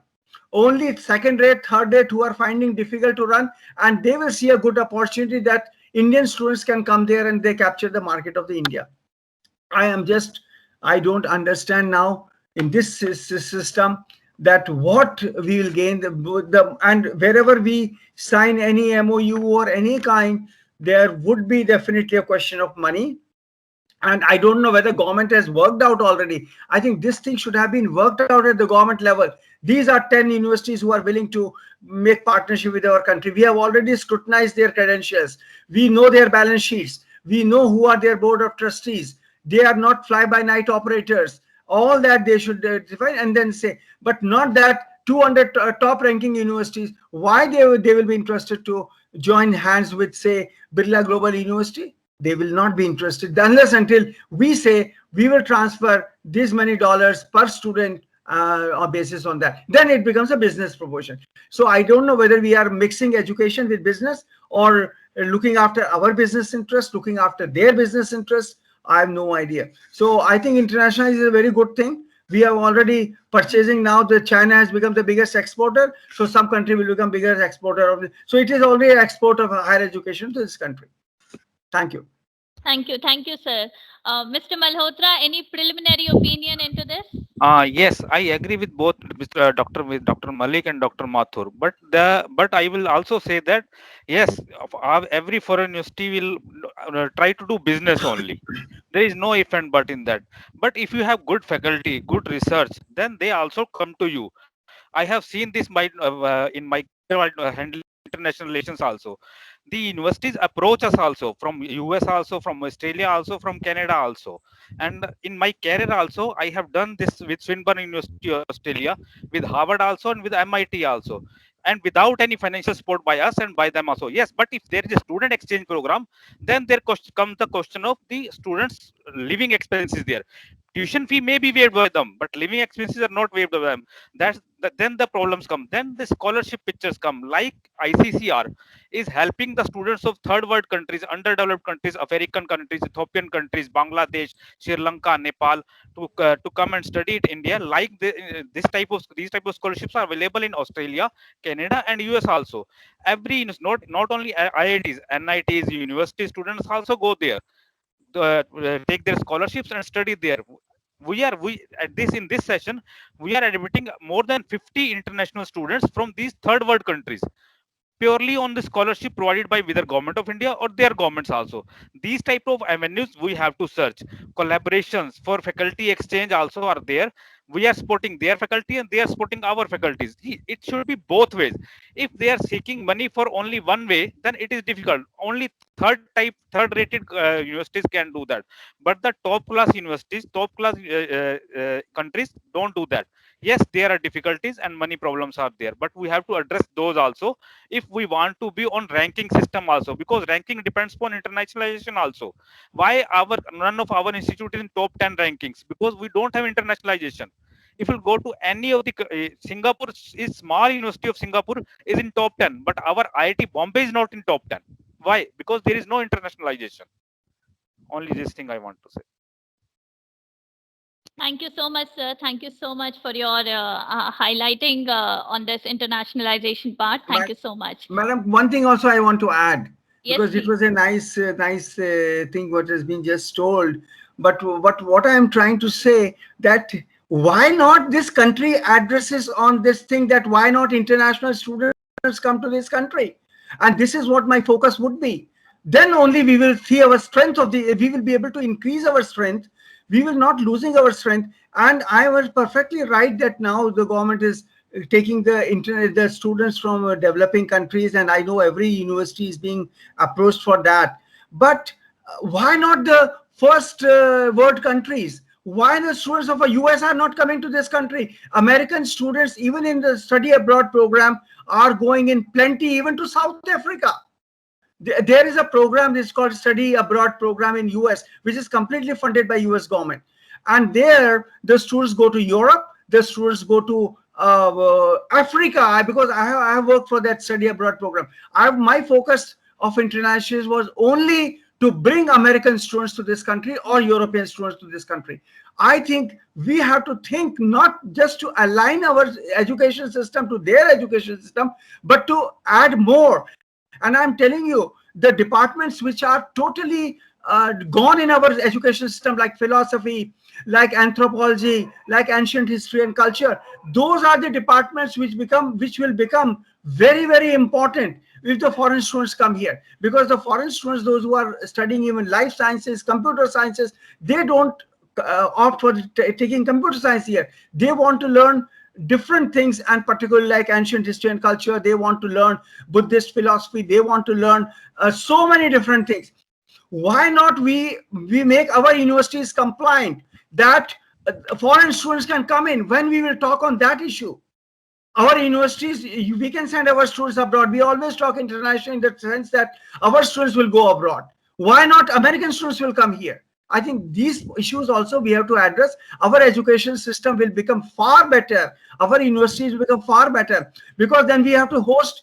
Only second rate, third rate who are finding difficult to run, and they will see a good opportunity that Indian students can come there and they capture the market of the India. I don't understand now in this system that what we will gain and wherever we sign any MOU or any kind, there would be definitely a question of money. And I don't know whether government has worked out already. I think this thing should have been worked out at the government level. These are 10 universities who are willing to make partnership with our country. We have already scrutinized their credentials. We know their balance sheets. We know who are their board of trustees. They are not fly-by-night operators. All that they should define and then say, but not that 200 top-ranking universities, why they will be interested to join hands with, say, Birla Global University? They will not be interested unless until we say we will transfer this many dollars per student or basis on that. Then it becomes a business proposition. So I don't know whether we are mixing education with business or looking after our business interests, looking after their business interests. I have no idea. So I think international is a very good thing. We are already purchasing now. The China has become the biggest exporter. So some country will become biggest exporter of it. So it is already an export of higher education to this country. Thank you. Thank you, sir. Mr. Malhotra, any preliminary opinion into this? Yes, I agree with both with Dr. Malik and Dr. Mathur. But I will also say that yes, every foreign university will try to do business only. There is no if and but in that. But if you have good faculty, good research, then they also come to you. I have seen this in my handling international relations also. The universities approach us also from US, also from Australia, also from Canada also. And in my career also, I have done this with Swinburne University Australia, with Harvard also, and with MIT also, and without any financial support by us and by them also. Yes, but if there is a student exchange program, then there comes the question of the students living expenses there. Tuition fee may be waived by them, but living expenses are not waived by them. Then the problems come. Then the scholarship pictures come. Like ICCR is helping the students of third world countries, underdeveloped countries, African countries, Ethiopian countries, Bangladesh, Sri Lanka, Nepal, to come and study in India. Like these type of scholarships are available in Australia, Canada, and US also. Not only IITs, NITs, university students also go there, take their scholarships and study there. We at this in this session we are admitting more than 50 international students from these third world countries, purely on the scholarship provided by either government of India or their governments also. These type of avenues we have to search. Collaborations for faculty exchange also are there. We are supporting their faculty and they are supporting our faculties. It should be both ways. If they are seeking money for only one way, then it is difficult. Only third rated universities can do that. But the top class universities, top class countries don't do that. Yes, there are difficulties and money problems are there, but we have to address those also if we want to be on ranking system also, because ranking depends upon internationalization also. Why none of our institute is in top 10 rankings? Because we don't have internationalization. If you go to any of the Singapore is small University of Singapore is in top 10, but our IIT Bombay is not in top 10. Why? Because there is no internationalization. Only this thing I want to say. Thank you so much, sir. Thank you so much for your highlighting on this internationalization part. Thank you so much. Madam, one thing also I want to add, Yes, because it please. was a nice thing what has been just told. But what I am trying to say, that why not this country addresses on this thing, that why not international students come to this country? And this is what my focus would be. Then only we will see our strength we will be able to increase our strength. We will not losing our strength. And I was perfectly right that now the government is taking the students from developing countries, and I know every university is being approached for that. But why not the first world countries? Why the students of the US are not coming to this country? American students, even in the study abroad program, are going in plenty, even to South Africa. There is a program that's called Study Abroad Program in US, which is completely funded by US government. And there, the students go to Europe, the students go to Africa, because I have worked for that study abroad program. My focus of international was only to bring American students to this country or European students to this country. I think we have to think not just to align our education system to their education system, but to add more. And I'm telling you, the departments which are totally gone in our education system, like philosophy, like anthropology, like ancient history and culture, those are the departments which will become very, very important if the foreign students come here. Because the foreign students, those who are studying even life sciences, computer sciences, they don't opt for taking computer science here. They want to learn different things, and particularly like ancient history and culture. They want to learn Buddhist philosophy. They want to learn so many different things. Why not we make our universities compliant, that foreign students can come in? When we will talk on that issue, our universities, we can send our students abroad. We always talk international in the sense that our students will go abroad. Why not American students will come here? I think these issues also we have to address. Our education system will become far better. Our universities will become far better, because then we have to host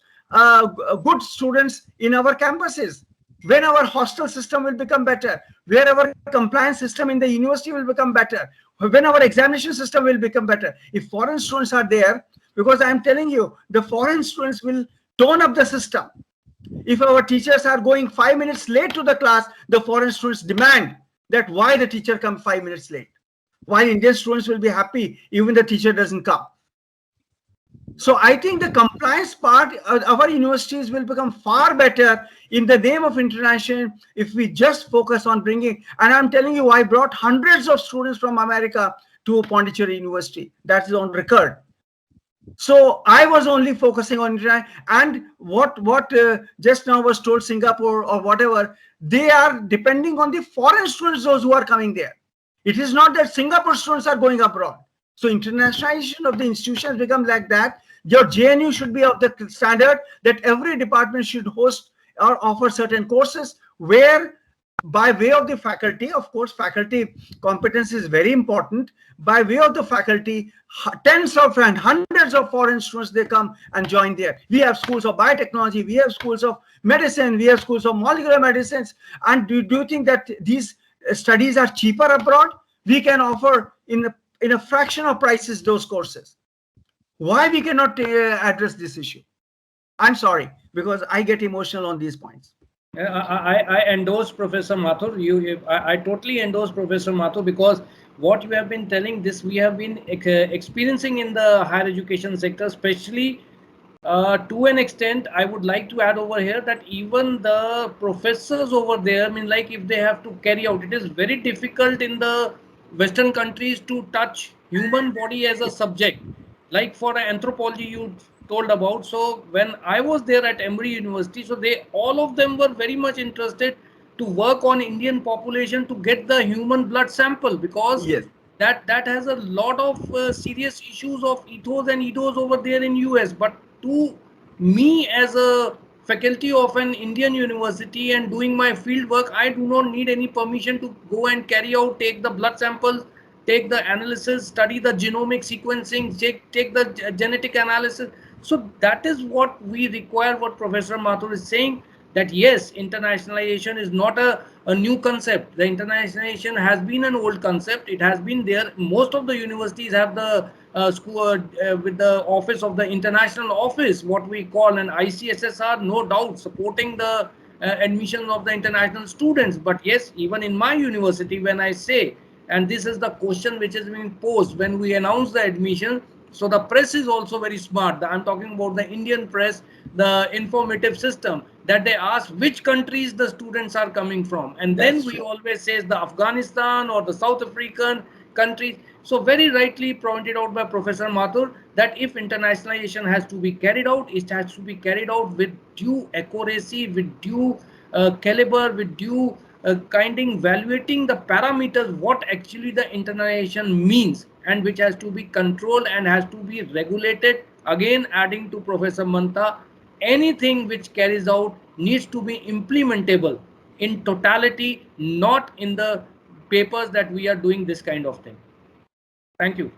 good students in our campuses. When our hostel system will become better, where our compliance system in the university will become better, when our examination system will become better. If foreign students are there, because I am telling you, the foreign students will tone up the system. If our teachers are going 5 minutes late to the class, the foreign students demand that why the teacher comes 5 minutes late, while Indian students will be happy even the teacher doesn't come. So I think the compliance part, our universities will become far better in the name of international if we just focus on bringing. And I'm telling you, I brought hundreds of students from America to Pondicherry University. That is on record. So I was only focusing on international, and what just now was told, Singapore or whatever, they are depending on the foreign students, those who are coming there. It is not that Singapore students are going abroad. So internationalization of the institutions becomes like that. Your JNU should be of the standard that every department should host or offer certain courses where, by way of the faculty, of course, faculty competence is very important. By way of the faculty, tens of and hundreds of foreign students, they come and join there. We have schools of biotechnology, we have schools of medicine, we have schools of molecular medicines. And do you think that these studies are cheaper abroad? We can offer in a fraction of prices those courses. Why we cannot address this issue? I'm sorry, because I get emotional on these points. I endorse Professor Mathur. I totally endorse Professor Mathur, because what you have been telling, this we have been experiencing in the higher education sector, especially to an extent. I would like to add over here that even the professors over there, I mean, like if they have to carry out, it is very difficult in the Western countries to touch human body as a subject. Like for anthropology, you told about. So when I was there at Emory University, so all of them were very much interested to work on Indian population to get the human blood sample, because yes, that has a lot of serious issues of ethos and ethos over there in US. But to me, as a faculty of an Indian university and doing my field work, I do not need any permission to go and take the blood samples take the analysis, study the genomic sequencing, take the genetic analysis. So that is what we require, what Professor Mathur is saying, that yes, internationalization is not a new concept. The internationalization has been an old concept. It has been there. Most of the universities have the school with the office of the international office, what we call an ICSSR, no doubt supporting the admission of the international students. But yes, even in my university, when I say, and this is the question which is being posed when we announce the admission, so the press is also very smart. I'm talking about the Indian press, the informative system, that they ask which countries the students are coming from, and then we always say the Afghanistan or the South African countries. So very rightly pointed out by Professor Mathur that if internationalization has to be carried out, it has to be carried out with due accuracy, with due caliber, with due kinding evaluating the parameters, what actually the internationalization means, and which has to be controlled and has to be regulated. Again, adding to Professor Mantha, anything which carries out needs to be implementable in totality, not in the papers that we are doing this kind of thing. Thank you.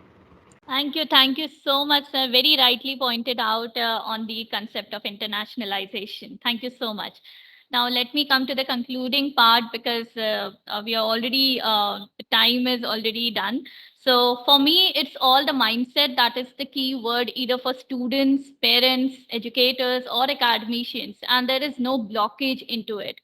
Thank you so much, sir. Very rightly pointed out on the concept of internationalization. Thank you so much. Now, let me come to the concluding part because we are already, the time is already done. So, for me, it's all the mindset that is the key word, either for students, parents, educators, or academicians, and there is no blockage into it.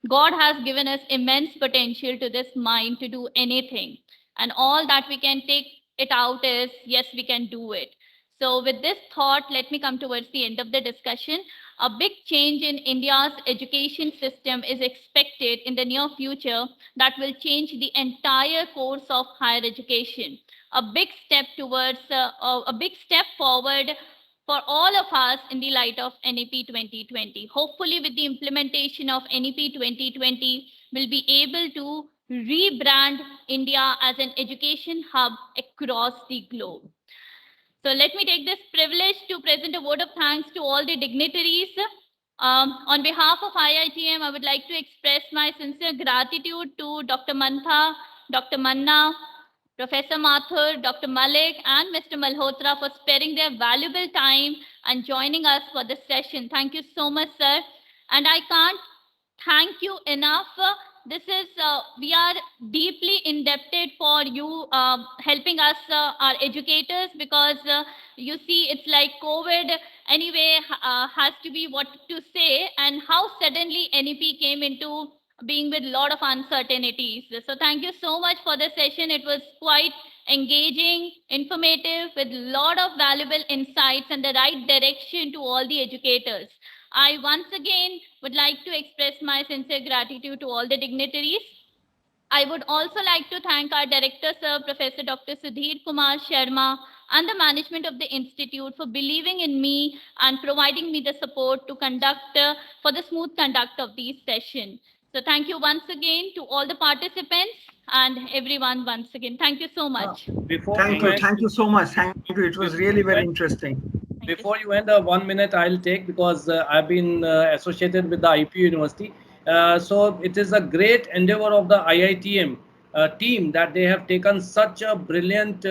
God has given us immense potential to this mind to do anything. And all that we can take it out is, yes, we can do it. So, with this thought, let me come towards the end of the discussion. A big change in India's education system is expected in the near future that will change the entire course of higher education. A big step towards, a big step forward for all of us in the light of NEP 2020. Hopefully, with the implementation of NEP 2020, we'll be able to rebrand India as an education hub across the globe. So let me take this privilege to present a vote of thanks to all the dignitaries. On behalf of IITM, I would like to express my sincere gratitude to Dr. Mantha, Dr. Manna, Professor Mathur, Dr. Malik, and Mr. Malhotra for sparing their valuable time and joining us for this session. Thank you so much, sir. And I can't thank you enough. This is, we are deeply indebted for you helping us, our educators, because you see, it's like COVID anyway has to be what to say, and how suddenly NEP came into being with a lot of uncertainties. So thank you so much for this session. It was quite engaging, informative, with a lot of valuable insights and the right direction to all the educators. I once again would like to express my sincere gratitude to all the dignitaries. I would also like to thank our director, sir, Professor Dr. Sudhir Kumar Sharma, and the management of the institute for believing in me and providing me the support to conduct for the smooth conduct of these sessions. So thank you once again to all the participants and everyone once again. Thank you so much. Thank you so much. Thank you. It was really very interesting. Before you end, 1 minute I'll take, because I've been associated with the IPU University. So it is a great endeavor of the IITM team that they have taken such a brilliant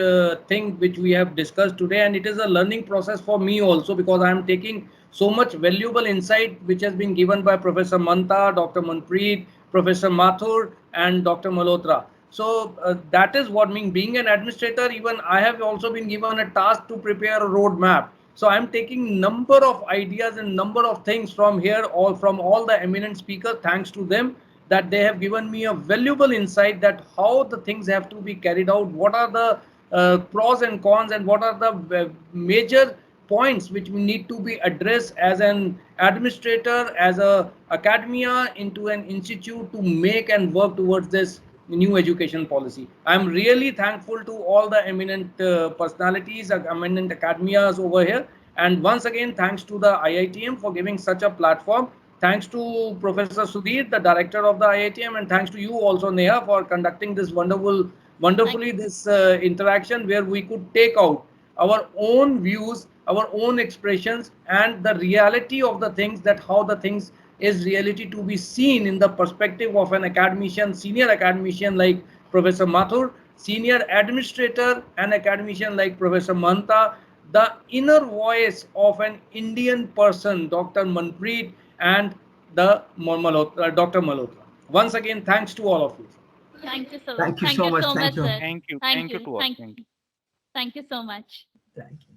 thing which we have discussed today, and it is a learning process for me also, because I am taking so much valuable insight which has been given by Professor Mantha, Dr. Manpreet, Professor Mathur, and Dr. Malhotra. So that is what means being an administrator. Even I have also been given a task to prepare a roadmap. So I'm taking number of ideas and number of things from here, all from all the eminent speakers. Thanks to them that they have given me a valuable insight that how the things have to be carried out, what are the pros and cons, and what are the major points which we need to be addressed as an administrator, as a academia, into an institute to make and work towards this new education policy. I'm really thankful to all the eminent personalities, eminent academias over here. And once again, thanks to the IITM for giving such a platform. Thanks to Professor Sudhir, the director of the IITM, and thanks to you also, Neha, for conducting this wonderfully this interaction where we could take out our own views, our own expressions, and the reality of the things, that how the things is reality to be seen in the perspective of an academician, senior academician like Professor Mathur, senior administrator and academician like Professor Mahanta, the inner voice of an Indian person, Dr. Manpreet, and the Dr. Malhotra. Once again, thanks to all of you. Thank you so much. Thank you so much. Thank you. sir. Thank you. Thank Thank you you. to all. Thank Thank you. you. Thank you so much. Thank you.